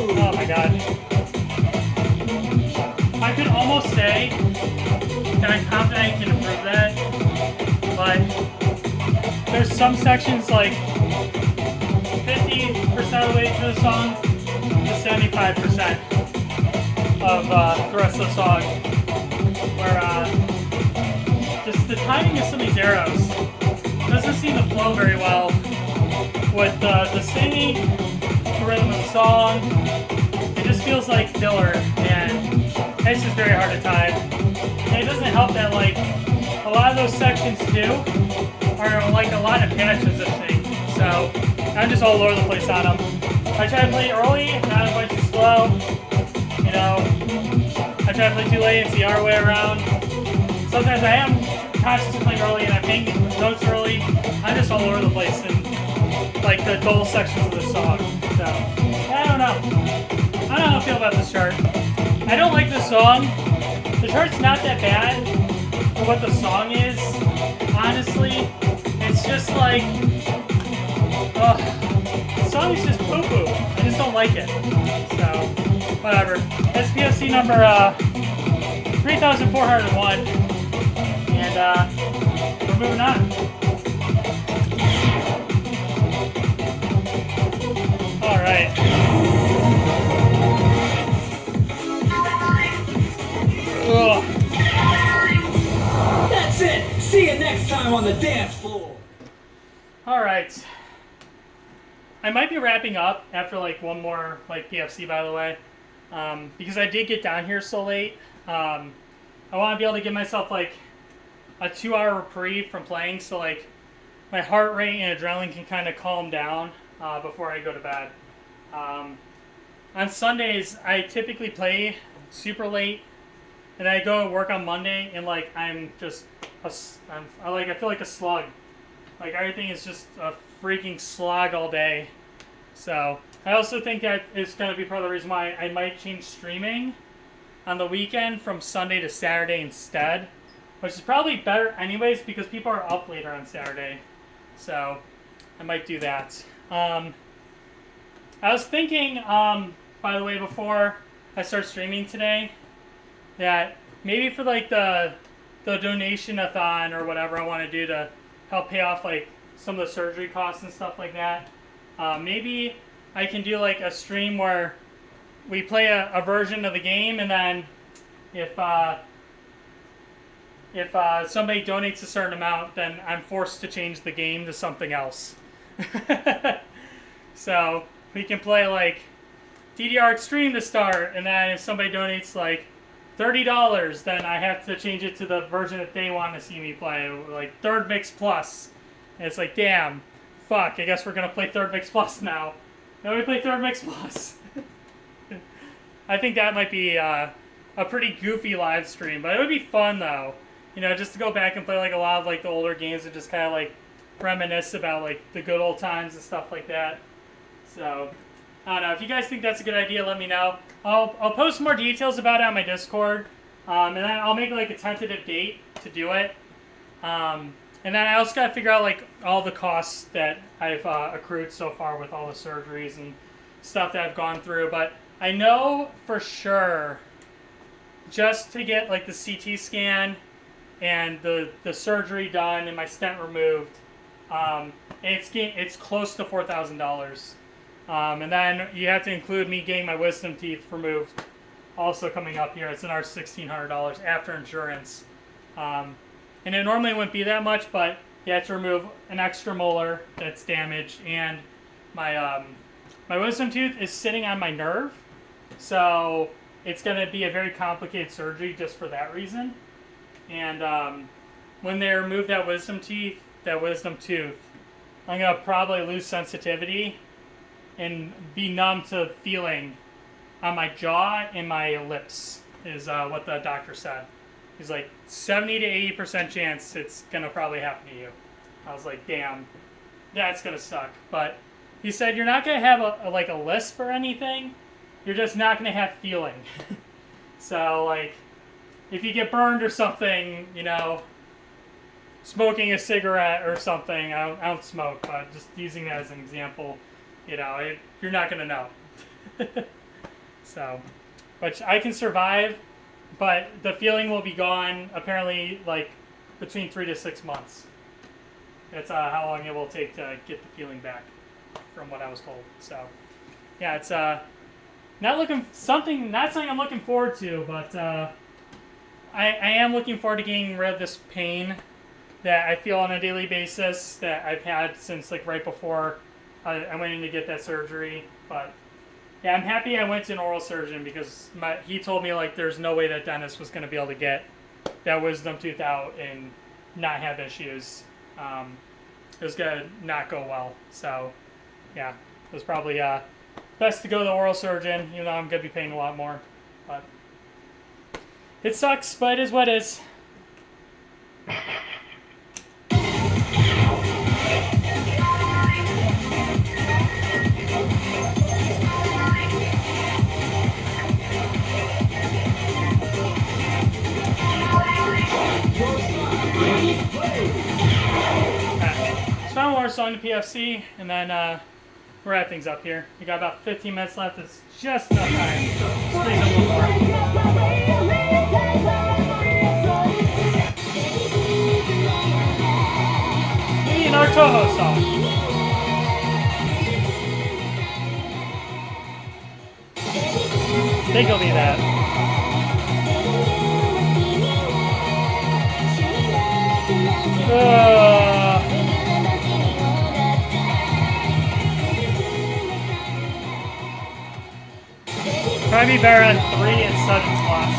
Speaker 1: Oh my god. I could almost say that I'm confident I can improve that, but there's some sections like 50% of the way through the song to 75% of the rest of the song where just the timing of some of these arrows doesn't seem to flow very well with the singing, the rhythm of the song. It just feels like filler, and it's just very hard to time. And it doesn't help that like a lot of those sections too are like a lot of patch positioning, so I'm just all over the place on them. I try to play early, not a bunch too slow. You know, I try to play too late, it's the other way around. Sometimes I am consciously playing early and I'm making notes early. I'm just all over the place in like the dull sections of the song. So I don't know. I don't know how I feel about this chart. I don't like this song. The chart's not that bad for what the song is. Honestly, it's just like, the song is just poo-poo. I just don't like it. So, whatever. SPFC number 3401. And we're moving on. All right. Ugh.
Speaker 2: That's it. See you next time on the dance floor.
Speaker 1: All right. I might be wrapping up after like one more like PFC, by the way, because I did get down here so late. I want to be able to give myself like a 2-hour reprieve from playing, so like my heart rate and adrenaline can kind of calm down before I go to bed. On Sundays, I typically play super late, and I go to work on Monday, and like I feel like a slug. Like everything is just a freaking slog all day. So I also think that it's going to be part of the reason why I might change streaming on the weekend from Sunday to Saturday instead, which is probably better anyways because people are up later on Saturday. So I might do that. I was thinking, by the way, before I start streaming today, that maybe for like the donation-a-thon or whatever I want to do to help pay off like some of the surgery costs and stuff like that, maybe I can do like a stream where we play a version of the game, and then if somebody donates a certain amount, then I'm forced to change the game to something else. So we can play like DDR Extreme to start, and then if somebody donates like $30, then I have to change it to the version that they want to see me play, like Third Mix Plus. And it's like, damn, fuck, I guess we're going to play Third Mix Plus now. Now we play Third Mix Plus. I think that might be a pretty goofy live stream, but it would be fun though. You know, just to go back and play like a lot of like the older games and just kind of like reminisce about like the good old times and stuff like that. So, I don't know. If you guys think that's a good idea, let me know. I'll post more details about it on my Discord, and then I'll make like a tentative date to do it. And then I also got to figure out like all the costs that I've accrued so far with all the surgeries and stuff that I've gone through. But I know for sure, just to get like the CT scan and the surgery done and my stent removed, it's close to $4,000. And then you have to include me getting my wisdom teeth removed, also coming up here. It's another $1,600 after insurance. And it normally wouldn't be that much, but you have to remove an extra molar that's damaged, and my my wisdom tooth is sitting on my nerve, so it's going to be a very complicated surgery just for that reason. And when they remove that wisdom tooth, I'm going to probably lose sensitivity and be numb to feeling on my jaw and my lips, is what the doctor said. He's like, 70 to 80% chance it's going to probably happen to you. I was like, damn, that's going to suck. But he said, you're not going to have a lisp or anything. You're just not going to have feeling. So, like, if you get burned or something, you know, smoking a cigarette or something, I don't smoke, but just using that as an example, you know, you're not going to know. So, which I can survive, but the feeling will be gone, apparently, like, between 3 to 6 months. That's how long it will take to get the feeling back, from what I was told. So, yeah, it's not something I'm looking forward to, but I am looking forward to getting rid of this pain that I feel on a daily basis that I've had since, like, right before I went in to get that surgery. But yeah, I'm happy I went to an oral surgeon because he told me, like, there's no way that dentist was going to be able to get that wisdom tooth out and not have issues. It was going to not go well. So, yeah, it was probably best to go to the oral surgeon, even though I'm going to be paying a lot more. But it sucks, but it is what it is. One more song to PFC, and then we'll wrap things up here. We got about 15 minutes left. It's just enough time. Squeeze a little more. Maybe an our Toho song. I think it'll be that. Might be better on 3 and 7 plus.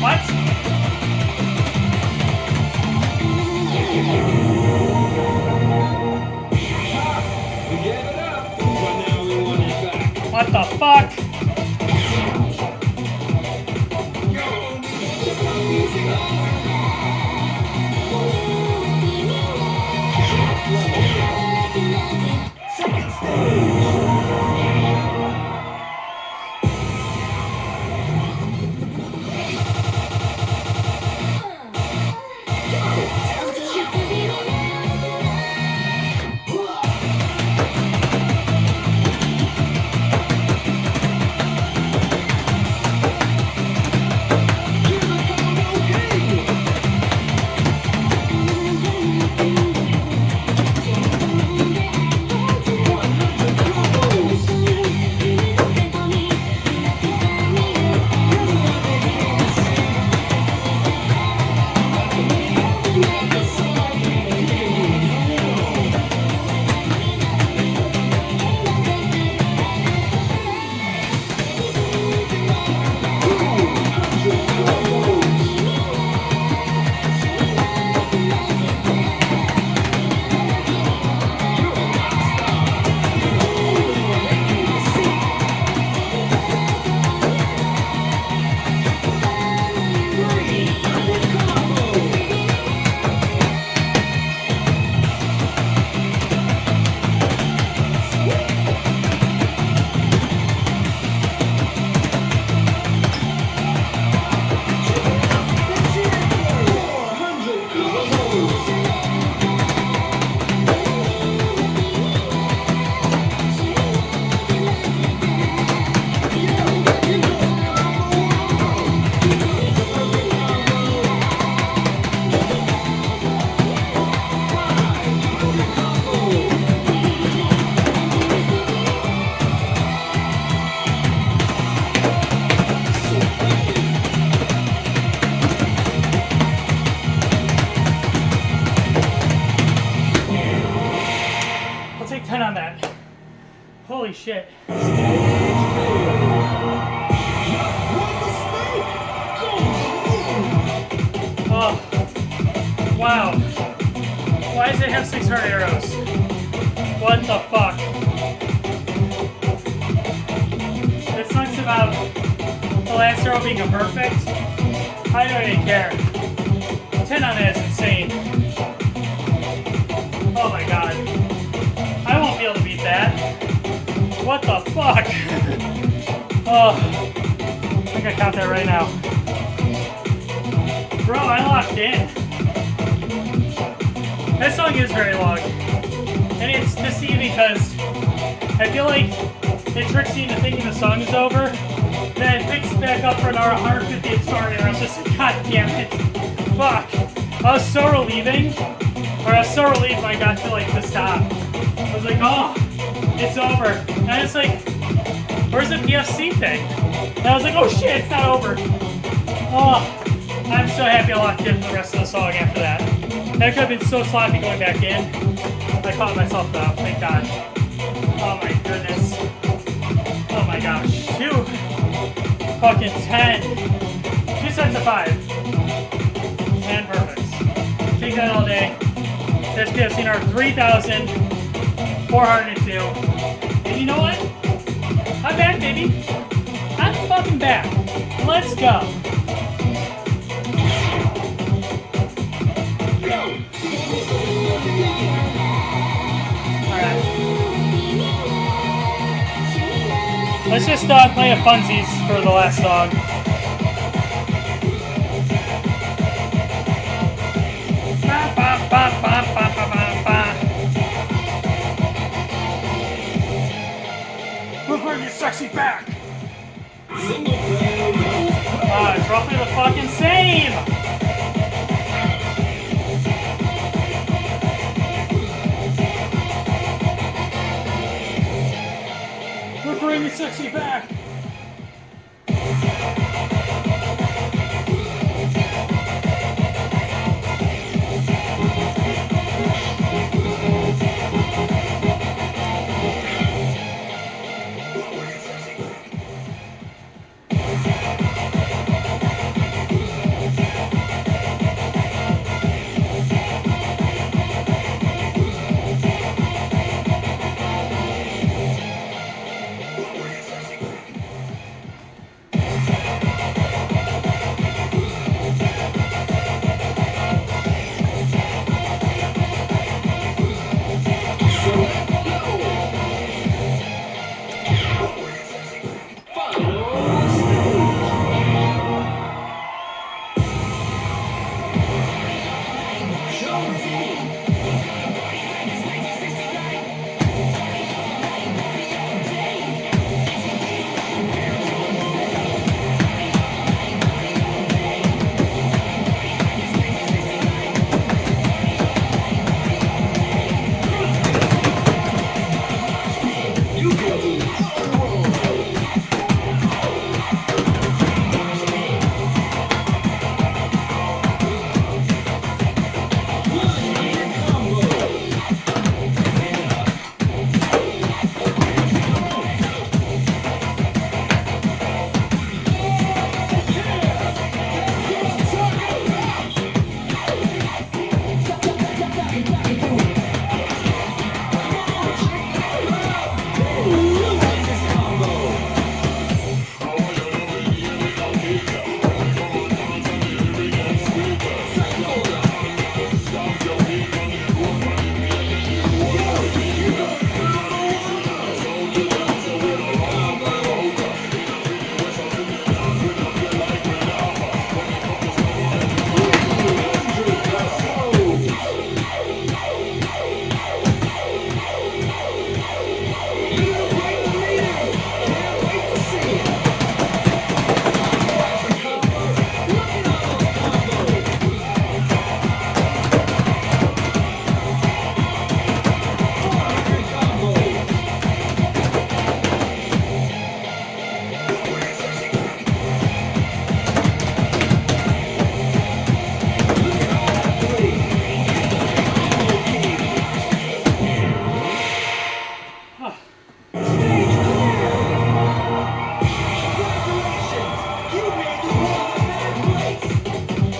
Speaker 1: What?
Speaker 2: We gave it up, but now we want it back.
Speaker 1: What the fuck? I'll take 10 on that. Holy shit. Oh. Wow. Why does it have 6 hard arrows? What the fuck? It sucks about the last arrow being a perfect. I don't even care. 10 on that is insane. Oh my god. I won't be able to beat that. What the fuck? Oh. I think I caught that right now. Bro, I locked in. That song is very long. And it's deceiving because I feel like it tricks you into thinking the song is over. Then it picks back up for an hour 150th story and I was just like, god damn it. Fuck. I was so relieving. Or I was so relieved when I got to like the stop. I was like, oh, it's over. And I was like, where's the PFC thing? And I was like, oh shit, it's not over. Oh, I'm so happy I locked in for the rest of the song after that. That could have been so sloppy going back in. I caught myself though, thank God. Oh my goodness. Oh my gosh. 2 fucking 10. 2 sets of 5. 10 perfects. Take that all day. This PFC are 3,402. And you know what? I'm back, baby. I'm fucking back. Let's go. Alright. Let's just play a funsies for the last song. Ba, ba, ba, ba, ba. sexy back.
Speaker 2: Single player rounds.
Speaker 1: It's roughly the fucking same. We're bringing sexy back.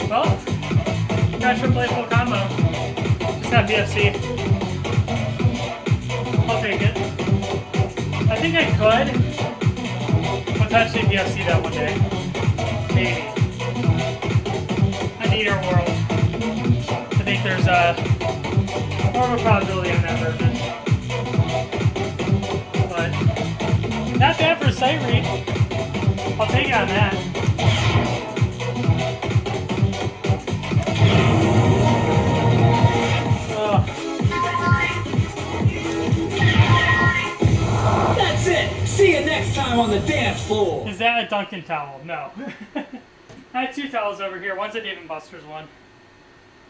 Speaker 1: Well, I should play full combo. Just have BFC. I'll take it. I think I could potentially BFC that one day. Maybe. I need our world. I think there's more of a probability on that version. But not bad for a sight read. I'll take it on that.
Speaker 2: That's it. See you next time on the dance floor.
Speaker 1: Is that a Duncan towel? No. I had two towels over here. One's a Dave & Buster's one.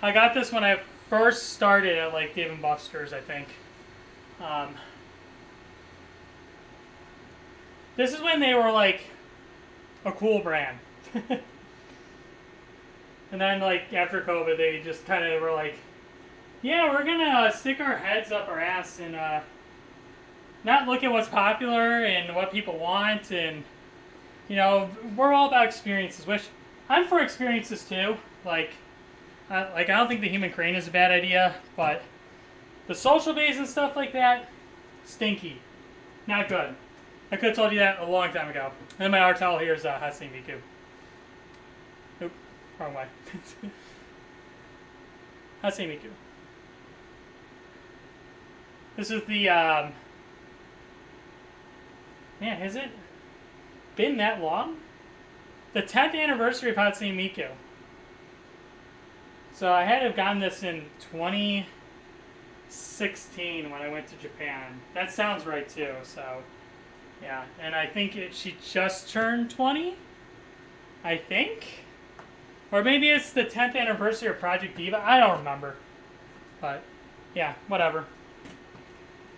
Speaker 1: I got this when I first started at like Dave & Buster's, I think. This is when they were like a cool brand. And then like after COVID, they just kind of were like, yeah, we're gonna stick our heads up our ass and not look at what's popular and what people want, and you know, we're all about experiences, which I'm for experiences too. Like I don't think the human crane is a bad idea, but the social base and stuff like that, stinky, not good. I could have told you that a long time ago. And then my art towel here is Hatsune Miku. Oop, wrong way. Hatsune Miku. This is the man, has it been that long? The 10th anniversary of Hatsune Miku. So I had to have gotten this in 2016 when I went to Japan. That sounds right too, so Yeah, and I think she just turned 20. I think, or maybe it's the 10th anniversary of Project Diva. I don't remember, but yeah, whatever.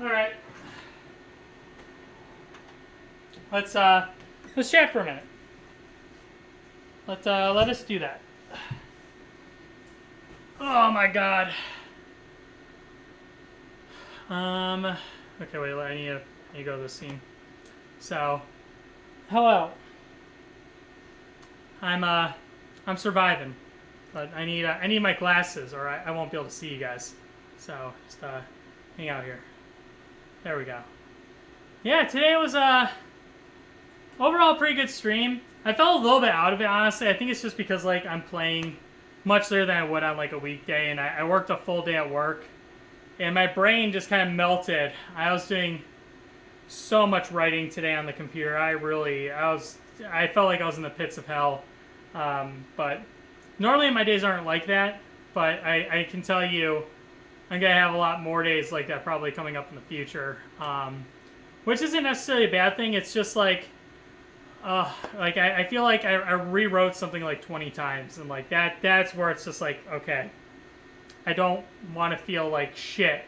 Speaker 1: All right, let's chat for a minute. Let us do that. Oh my god. Okay, wait. I need to go to the scene. So, hello. I'm surviving, but I need my glasses, or I won't be able to see you guys. So just hang out here. There we go. Yeah, today was overall a pretty good stream. I felt a little bit out of it, honestly. I think it's just because like I'm playing much later than I would on like a weekday, and I worked a full day at work, and my brain just kind of melted. I was doing so much writing today on the computer. I felt like I was in the pits of hell. But normally my days aren't like that, but I can tell you I'm going to have a lot more days like that probably coming up in the future, which isn't necessarily a bad thing. It's just like I feel like I rewrote something like 20 times, and like that's where it's just like, okay, I don't want to feel like shit.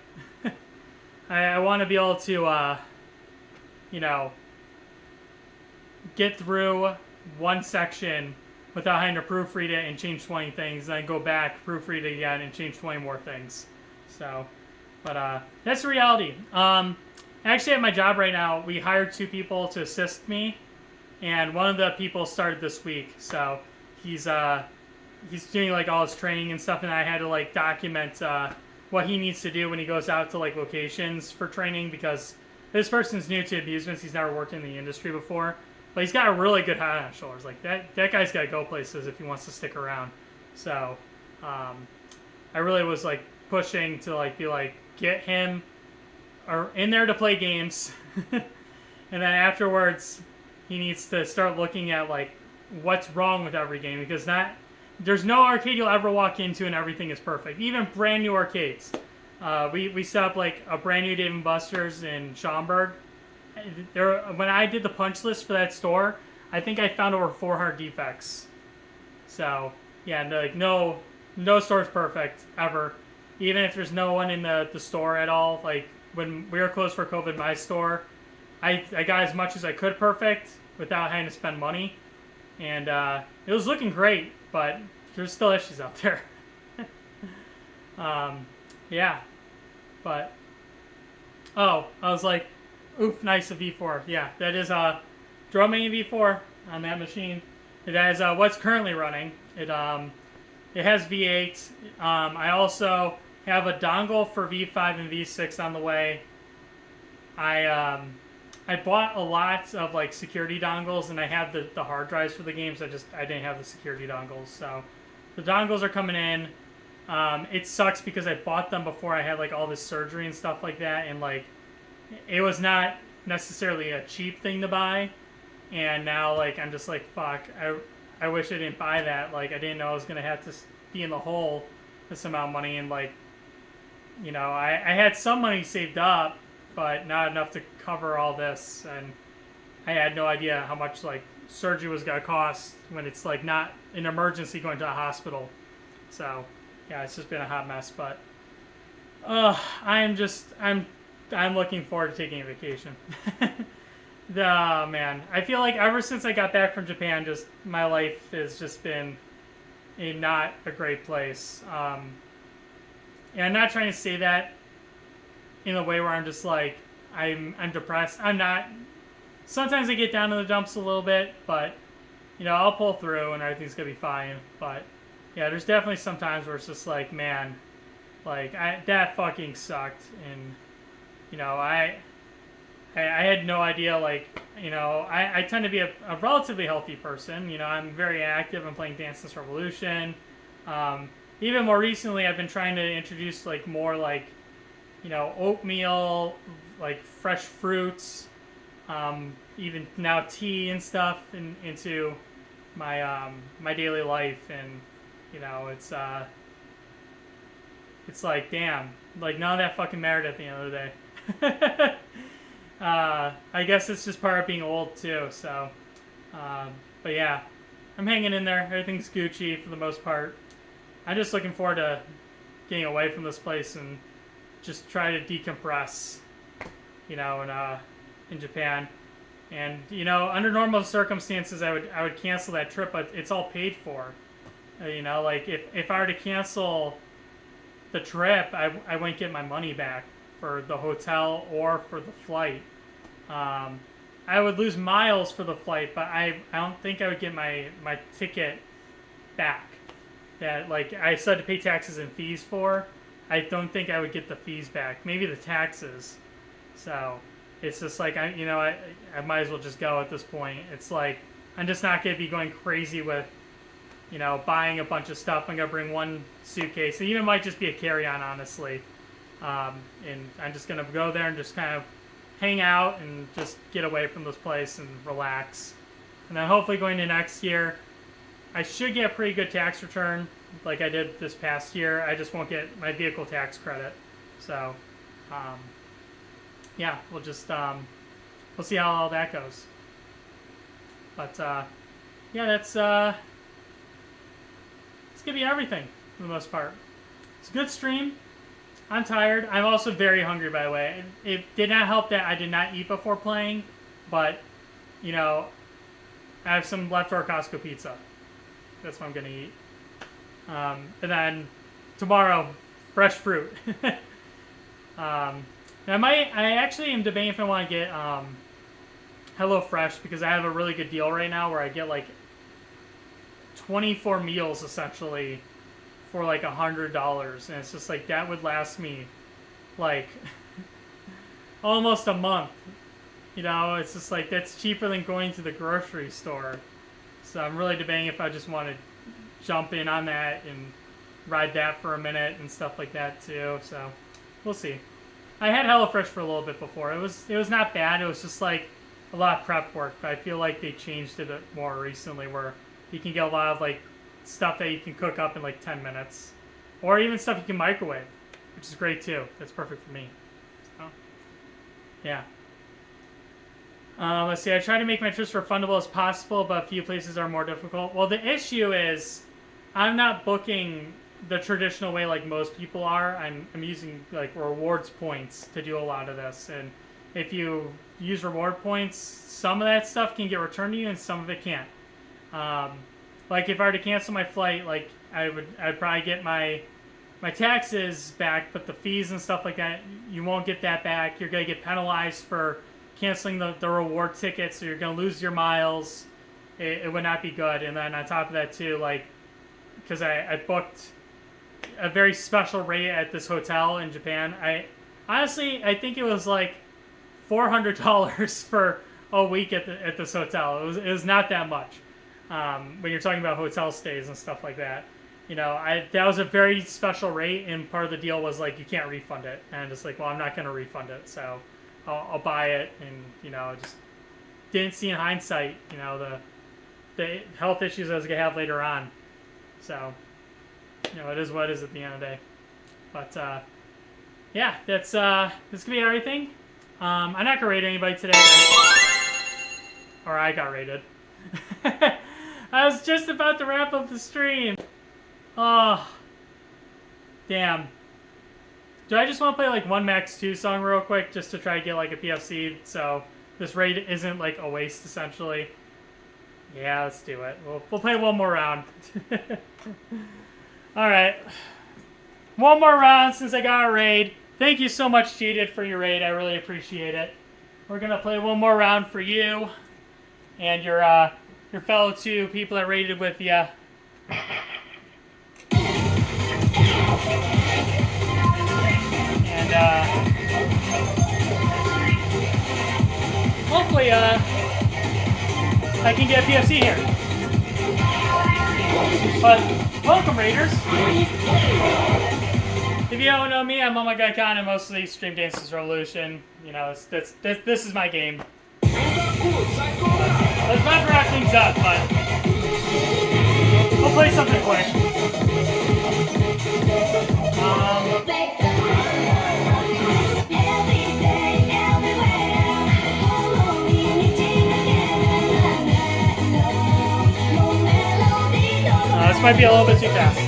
Speaker 1: I want to be able to, get through one section without having to proofread it and change 20 things, then go back, proofread it again, and change 20 more things. So, but that's the reality. Actually, at my job right now, we hired 2 people to assist me, and one of the people started this week. So he's doing like all his training and stuff, and I had to like document what he needs to do when he goes out to like locations for training, because this person's new to amusements. He's never worked in the industry before. But he's got a really good head on his shoulders. Like that guy's got to go places if he wants to stick around. So, I really was like pushing to like be like, get him or in there to play games, and then afterwards he needs to start looking at like what's wrong with every game, because there's no arcade you'll ever walk into and everything is perfect. Even brand new arcades. We set up like a brand new Dave & Buster's in Schaumburg. When I did the punch list for that store, I think I found over 400 defects. So yeah, no store's perfect ever. Even if there's no one in the store at all. Like when we were closed for COVID, my store, I got as much as I could perfect without having to spend money, and it was looking great. But there's still issues out there. Yeah, but I was like, oof, nice, a V4. Yeah, that is Drum Mania V4 on that machine. It has what's currently running. It has V8. I also have a dongle for V5 and V6 on the way. I bought a lot of like security dongles, and I have the hard drives for the games. I didn't have the security dongles, so the dongles are coming in. It sucks because I bought them before I had like all this surgery and stuff like that, and like it was not necessarily a cheap thing to buy, and now like I'm just like, fuck, I wish I didn't buy that. Like I didn't know I was gonna have to be in the hole this amount of money, and like, I had some money saved up, but not enough to cover all this, and I had no idea how much like surgery was gonna cost when it's like not an emergency going to a hospital. So yeah, it's just been a hot mess, but I'm looking forward to taking a vacation. Man, I feel like ever since I got back from Japan, just my life has just been not a great place. And I'm not trying to say that in a way where I'm just like I'm depressed. I'm not. Sometimes I get down in the dumps a little bit, but I'll pull through and everything's gonna be fine. But yeah, there's definitely some times where it's just like, man, like that fucking sucked, and I had no idea, like, I tend to be a relatively healthy person. I'm very active. I'm playing Dance Dance Revolution. Even more recently, I've been trying to introduce, like, more, like, oatmeal, like, fresh fruits, even now tea and stuff into my, my daily life. And, it's like, damn, like, none of that fucking mattered at the end of the day. I guess it's just part of being old too. So, but yeah, I'm hanging in there. Everything's Gucci for the most part. I'm just looking forward to getting away from this place and just try to decompress, you know, in Japan. And you know, under normal circumstances, I would cancel that trip, but it's all paid for. You know, like if I were to cancel the trip, I wouldn't get my money back for the hotel or for the flight. I would lose miles for the flight, but I don't think I would get my ticket back. That, like, I still had to pay taxes and fees for. I don't think I would get the fees back. Maybe the taxes. So it's just like, I might as well just go at this point. It's like, I'm just not going to be going crazy with, you know, buying a bunch of stuff. I'm going to bring one suitcase. It even might just be a carry-on, honestly. And I'm just going to go there and just kind of hang out and just get away from this place and relax. And then hopefully going to next year, I should get a pretty good tax return like I did this past year. I just won't get my vehicle tax credit. So, yeah, we'll just, we'll see how all that goes. But, yeah, that's, it's gonna be everything for the most part. It's a good stream. I'm tired. I'm also very hungry, by the way. It did not help that I did not eat before playing, but, you know, I have some leftover Costco pizza. That's what I'm gonna eat. And then tomorrow, fresh fruit. I actually am debating if I want to get HelloFresh, because I have a really good deal right now where I get like 24 meals essentially for like $100, and it's just like that would last me like almost a month. You know, it's just like that's cheaper than going to the grocery store. So I'm really debating if I just want to jump in on that and ride that for a minute and stuff like that too. So we'll see. I had HelloFresh for a little bit before. It was not bad. It was just like a lot of prep work. But I feel like they changed it more recently, where you can get a lot of like stuff that you can cook up in like 10 minutes, or even stuff you can microwave, which is great too. That's perfect for me. So, yeah. Let's see. I try to make my trips refundable as possible, but a few places are more difficult. Well, the issue is I'm not booking the traditional way like most people are. I'm using like rewards points to do a lot of this, and if you use reward points, some of that stuff can get returned to you, and some of it can't. Like if I were to cancel my flight, like I'd probably get my taxes back, but the fees and stuff like that, you won't get that back. You're gonna get penalized for canceling the reward ticket, so you're gonna lose your miles. It would not be good. And then on top of that too, like, because I booked a very special rate at this hotel in Japan. I think it was like $400 for a week at this hotel. It was not that much when you're talking about hotel stays and stuff like that. You know, that was a very special rate, and part of the deal was like you can't refund it. And it's like, well, I'm not going to refund it, so I'll buy it. And you know, just didn't see in hindsight, you know, the health issues I was gonna have later on. So, you know, it is what it is at the end of the day. But yeah, that's gonna be everything. I'm not gonna raid anybody today, or I got raided. I was just about to wrap up the stream. Oh, damn. Do I just want to play like one Max 2 song real quick just to try to get like a PFC, so this raid isn't like a waste essentially? Yeah, let's do it. We'll play one more round. Alright. One more round since I got a raid. Thank you so much, Cheated, for your raid. I really appreciate it. We're gonna play one more round for you and your fellow two people that raided with you. And hopefully I can get a PFC here. But welcome, Raiders. If you don't know me, I'm Oh My God Khan, and mostly stream Dances Revolution. You know, this is my game. I was about to wrap things up, but we'll play something quick. might be a little bit too fast.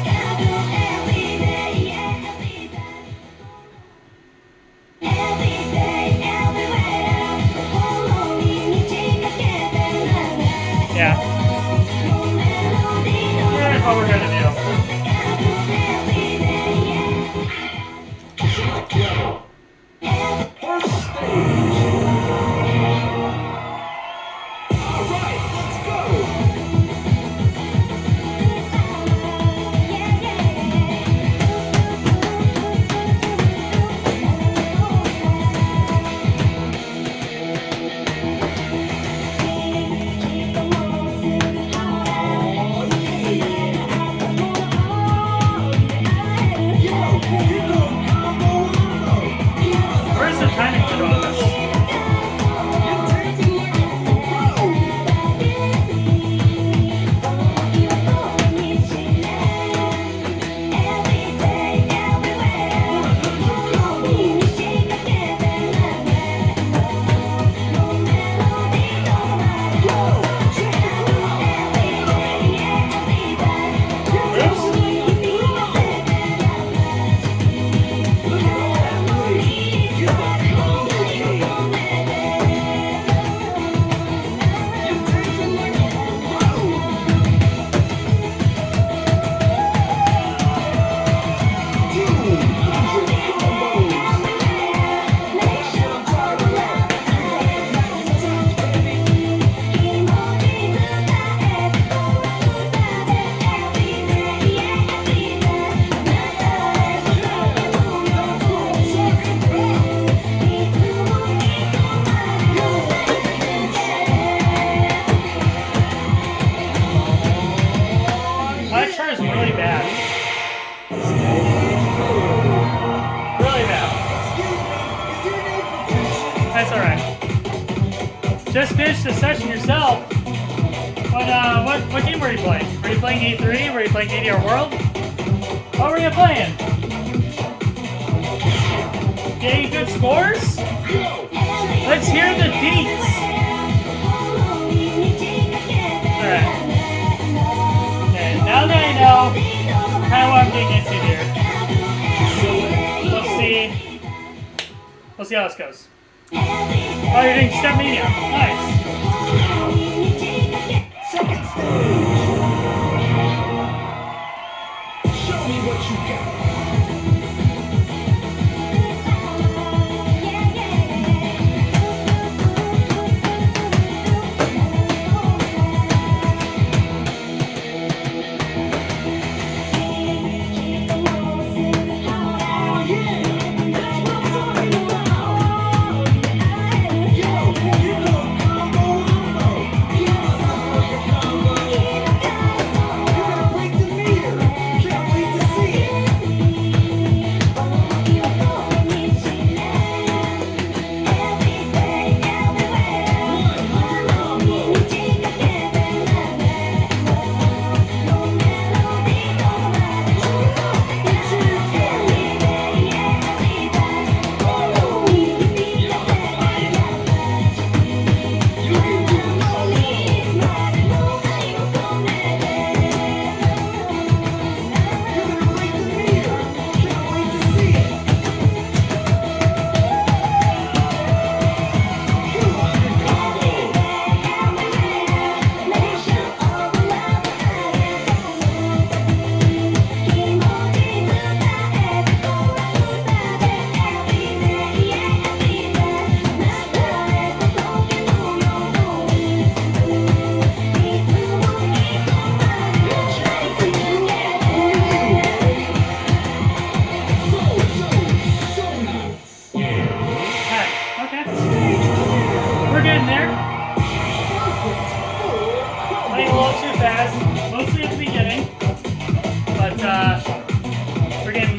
Speaker 1: Yeah. That's what we're gonna do.
Speaker 2: First stage. All right, let's go.
Speaker 1: Where's the timing for all this? My chart is really bad. Really bad. That's alright. Just finished the session yourself. What game were you playing? Were you playing E3? Were you playing ADR World? What were you playing? Getting good scores? Let's hear the deets. Alright. Okay, now that I know kind of what I'm getting into here. We'll see how this goes. Oh, you're doing Step Mania. Nice.
Speaker 2: Second stage. Show me what you got.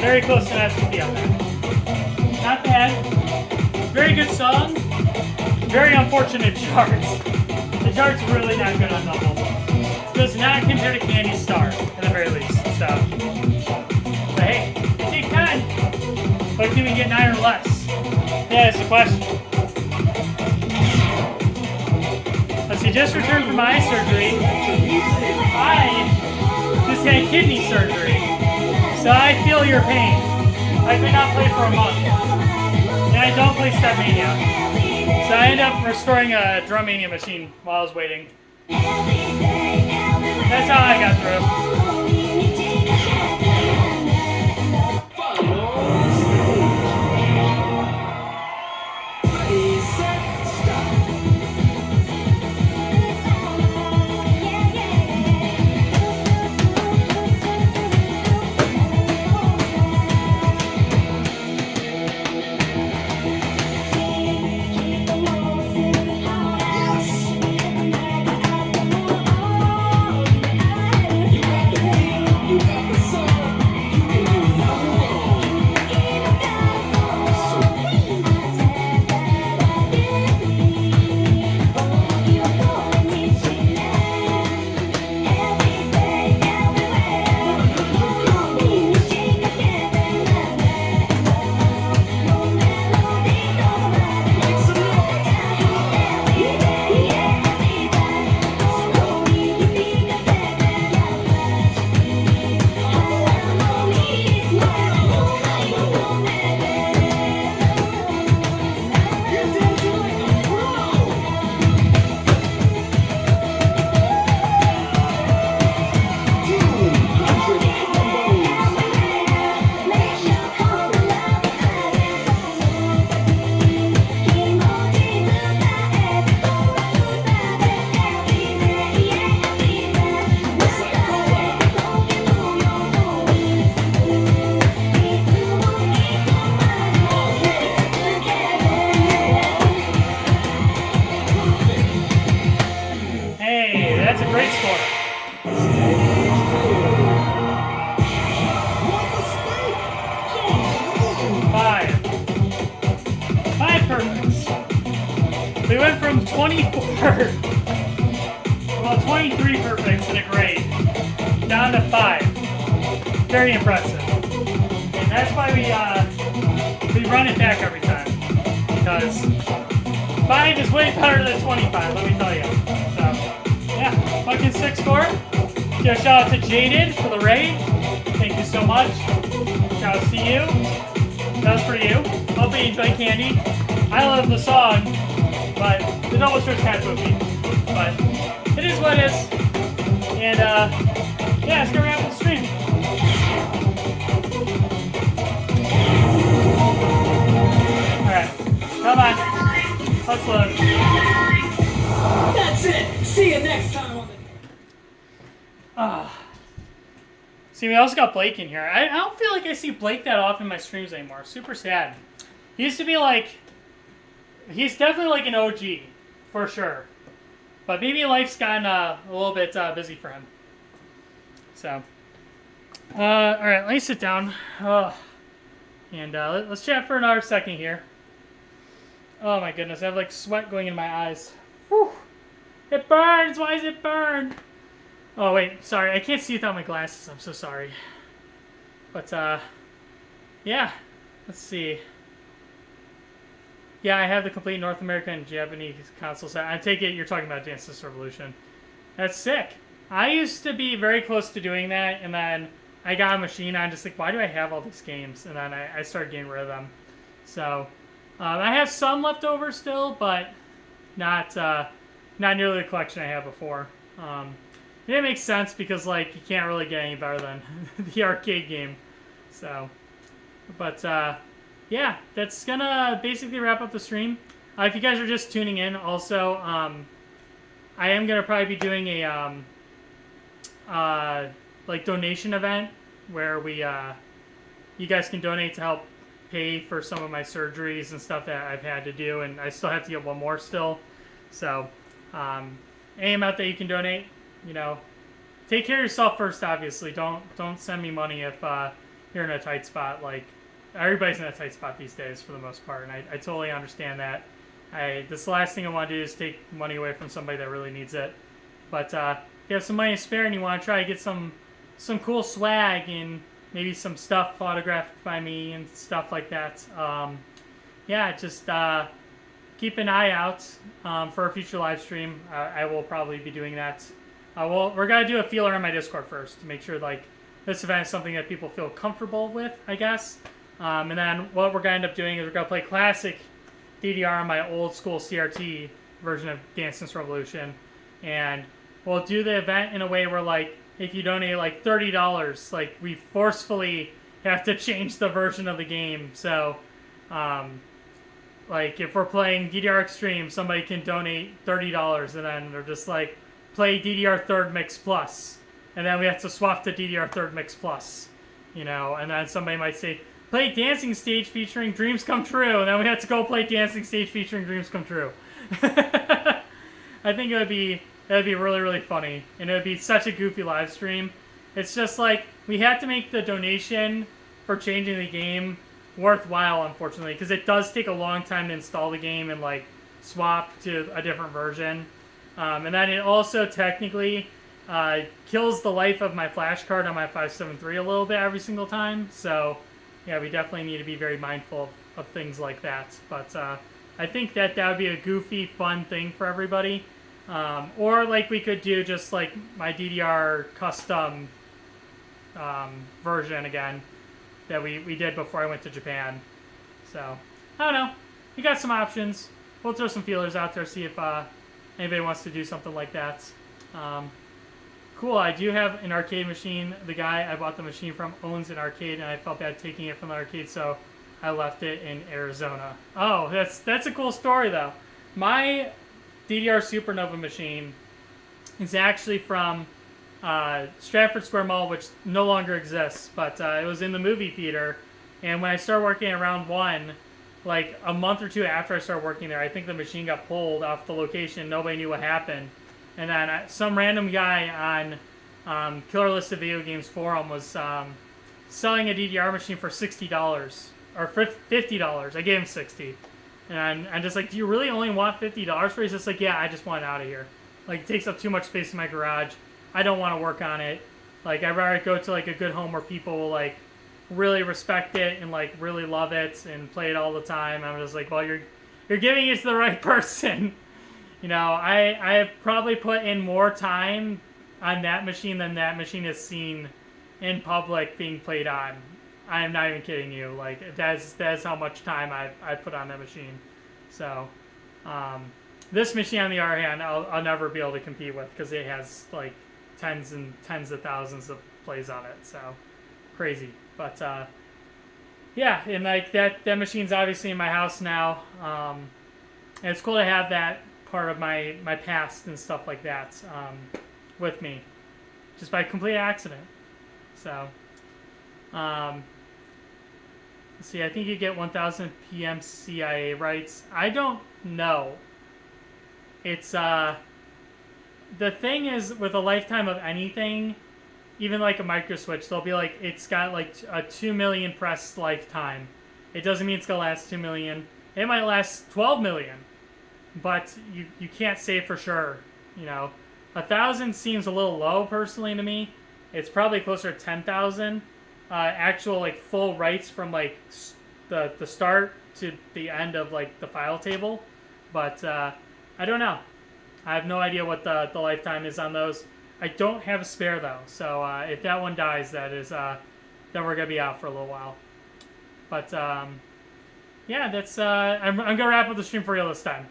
Speaker 1: very close to an SCP on there. Not bad. Very good song. Very unfortunate charts. The chart's really not good on Double. Does not compare to Candy Star, at the very least. So, but hey, you take 10. But can we get 9 or less? Yeah, that's the question. Let's see, just returned from eye surgery. This had kidney surgery, so I feel your pain. I could not play for a month, and I don't play Stepmania, so I ended up restoring a Drummania machine while I was waiting. That's how I got through.
Speaker 2: Ready, set, stop. You got the beat, you got the song, you can do no wrong. Make some You're dancing like a pro.
Speaker 1: Hey, that's a great score. Five perfects. We went from 23 perfects in a grade down to 5. Very impressive. And that's why we run it back every time. Because 5 is way better than 25, let me tell you. So, yeah, fucking sick score. Give a shout out to Jaded for the raid. Thank you so much. Shout out to you. That was for you. Hopefully you enjoy Candy. I love the song, but the double shirt's kind of poopy. But it is what it is. And yeah, let's go wrap up the stream. Alright, come on. Let's load.
Speaker 2: That's it. See you next time on the.
Speaker 1: See, we also got Blake in here. I don't feel like I see Blake that often in my streams anymore. Super sad. He used to be like... He's definitely like an OG, for sure. But maybe life's gotten a little bit busy for him. So... Alright, let me sit down. And let's chat for another second here. Oh my goodness, I have like sweat going in my eyes. Whew. It burns! Why does it burn? Oh wait, sorry, I can't see without my glasses. I'm so sorry. But yeah, let's see. Yeah, I have the complete North American and Japanese console set. I take it you're talking about Dance Dance Revolution. That's sick. I used to be very close to doing that, and then I got a machine. I'm just like, why do I have all these games? And then I started getting rid of them. So I have some left over still, but not nearly the collection I had before. It makes sense because like you can't really get any better than the arcade game. So, but yeah, that's gonna basically wrap up the stream. If you guys are just tuning in, also I am gonna probably be doing a like donation event where we you guys can donate to help pay for some of my surgeries and stuff that I've had to do, and I still have to get one more still. So any amount that you can donate, you know, take care of yourself first. Obviously, don't send me money if you're in a tight spot. Like everybody's in a tight spot these days for the most part, and I totally understand that. This the last thing I want to do is take money away from somebody that really needs it. But if you have some money to spare and you want to try to get some cool swag and maybe some stuff autographed by me and stuff like that, yeah, just keep an eye out for a future live stream. I will probably be doing that We're gonna do a feeler on my Discord first to make sure like this event is something that people feel comfortable with, I guess. And then what we're gonna end up doing is we're gonna play classic DDR on my old school CRT version of Dance Dance Revolution, and we'll do the event in a way where like if you donate like $30, like we forcefully have to change the version of the game. So, like if we're playing DDR Extreme, somebody can donate $30, and then they're just like play DDR Third Mix Plus, and then we have to swap to DDR Third Mix Plus, you know, and then somebody might say play Dancing Stage featuring Dreams Come True, and then we have to go play Dancing Stage featuring Dreams Come True. I think that'd be really, really funny, and it would be such a goofy live stream. It's just like we had to make the donation for changing the game worthwhile, unfortunately, because it does take a long time to install the game and like swap to a different version, and then it also technically kills the life of my flash card on my 573 a little bit every single time. So yeah, we definitely need to be very mindful of things like that. But I think that would be a goofy, fun thing for everybody. Or like we could do just like my DDR custom version again that we did before I went to Japan. So I don't know. We got some options. We'll throw some feelers out there, see if anybody wants to do something like that. Cool. I do have an arcade machine. The guy I bought the machine from owns an arcade, and I felt bad taking it from the arcade, so I left it in Arizona. Oh, that's a cool story though. My DDR Supernova machine is actually from Stratford Square Mall, which no longer exists, but it was in the movie theater. And when I started working at Round 1, like a month or two after I started working there, I think the machine got pulled off the location. Nobody knew what happened. And then some random guy on Killer List of Video Games forum was selling a DDR machine for $60 or $50. I gave him $60. And I'm just like, do you really only want $50 for it? He's just like, yeah, I just want it out of here. Like, it takes up too much space in my garage. I don't want to work on it. Like, I'd rather go to, like, a good home where people will, like, really respect it and, like, really love it and play it all the time. I'm just like, well, you're giving it to the right person. You know, I have probably put in more time on that machine than that machine has seen in public being played on. I am not even kidding you. Like, that's how much time I put on that machine. So, this machine, on the other hand, I'll never be able to compete with because it has, like, tens and tens of thousands of plays on it. So, crazy. But, yeah, and, like, that machine's obviously in my house now. And it's cool to have that part of my past and stuff like that with me. Just by complete accident. So, let's see, I think you get 1,000 PM CIA rights. I don't know. It's, the thing is, with a lifetime of anything, even like a micro switch, they'll be like, it's got like a 2 million press lifetime. It doesn't mean it's gonna last 2 million. It might last 12 million. But you can't say for sure, you know. 1,000 seems a little low, personally, to me. It's probably closer to 10,000. Actual, like, full rights from, like, the start to the end of, like, the file table. But, I don't know. I have no idea what the lifetime is on those. I don't have a spare, though. So, if that one dies, that is, then we're going to be out for a little while. But, yeah, that's, I'm going to wrap up the stream for real this time.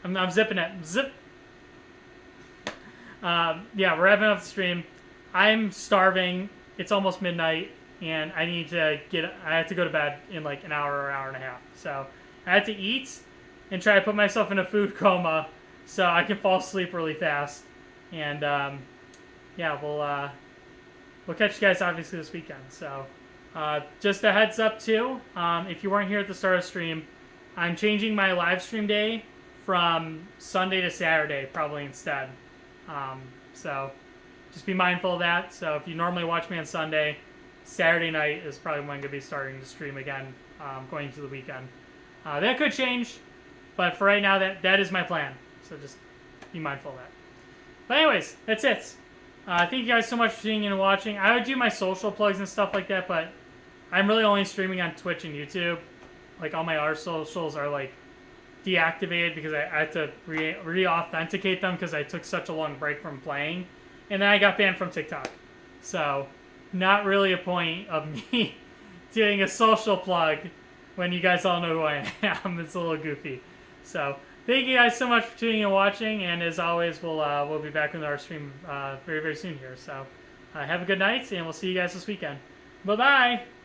Speaker 1: I'm zipping it. Zip! Yeah, we're wrapping up the stream. I'm starving. It's almost midnight, and I have to go to bed in like an hour or hour and a half. So I have to eat and try to put myself in a food coma so I can fall asleep really fast. And yeah, we'll catch you guys obviously this weekend. So just a heads up too, if you weren't here at the start of the stream, I'm changing my live stream day from Sunday to Saturday probably instead. So just be mindful of that. So if you normally watch me on Sunday, Saturday night is probably when I'm going to be starting to stream again, going into the weekend. That could change, but for right now, that is my plan. So just be mindful of that. But anyways, that's it. Thank you guys so much for tuning in and watching. I would do my social plugs and stuff like that, but I'm really only streaming on Twitch and YouTube. Like, all my other socials are, like, deactivated because I had to re-authenticate them because I took such a long break from playing, and then I got banned from TikTok. So, not really a point of me doing a social plug when you guys all know who I am. It's a little goofy. So, thank you guys so much for tuning and watching, and as always, we'll be back with our stream very, very soon here. So, have a good night, and we'll see you guys this weekend. Bye-bye!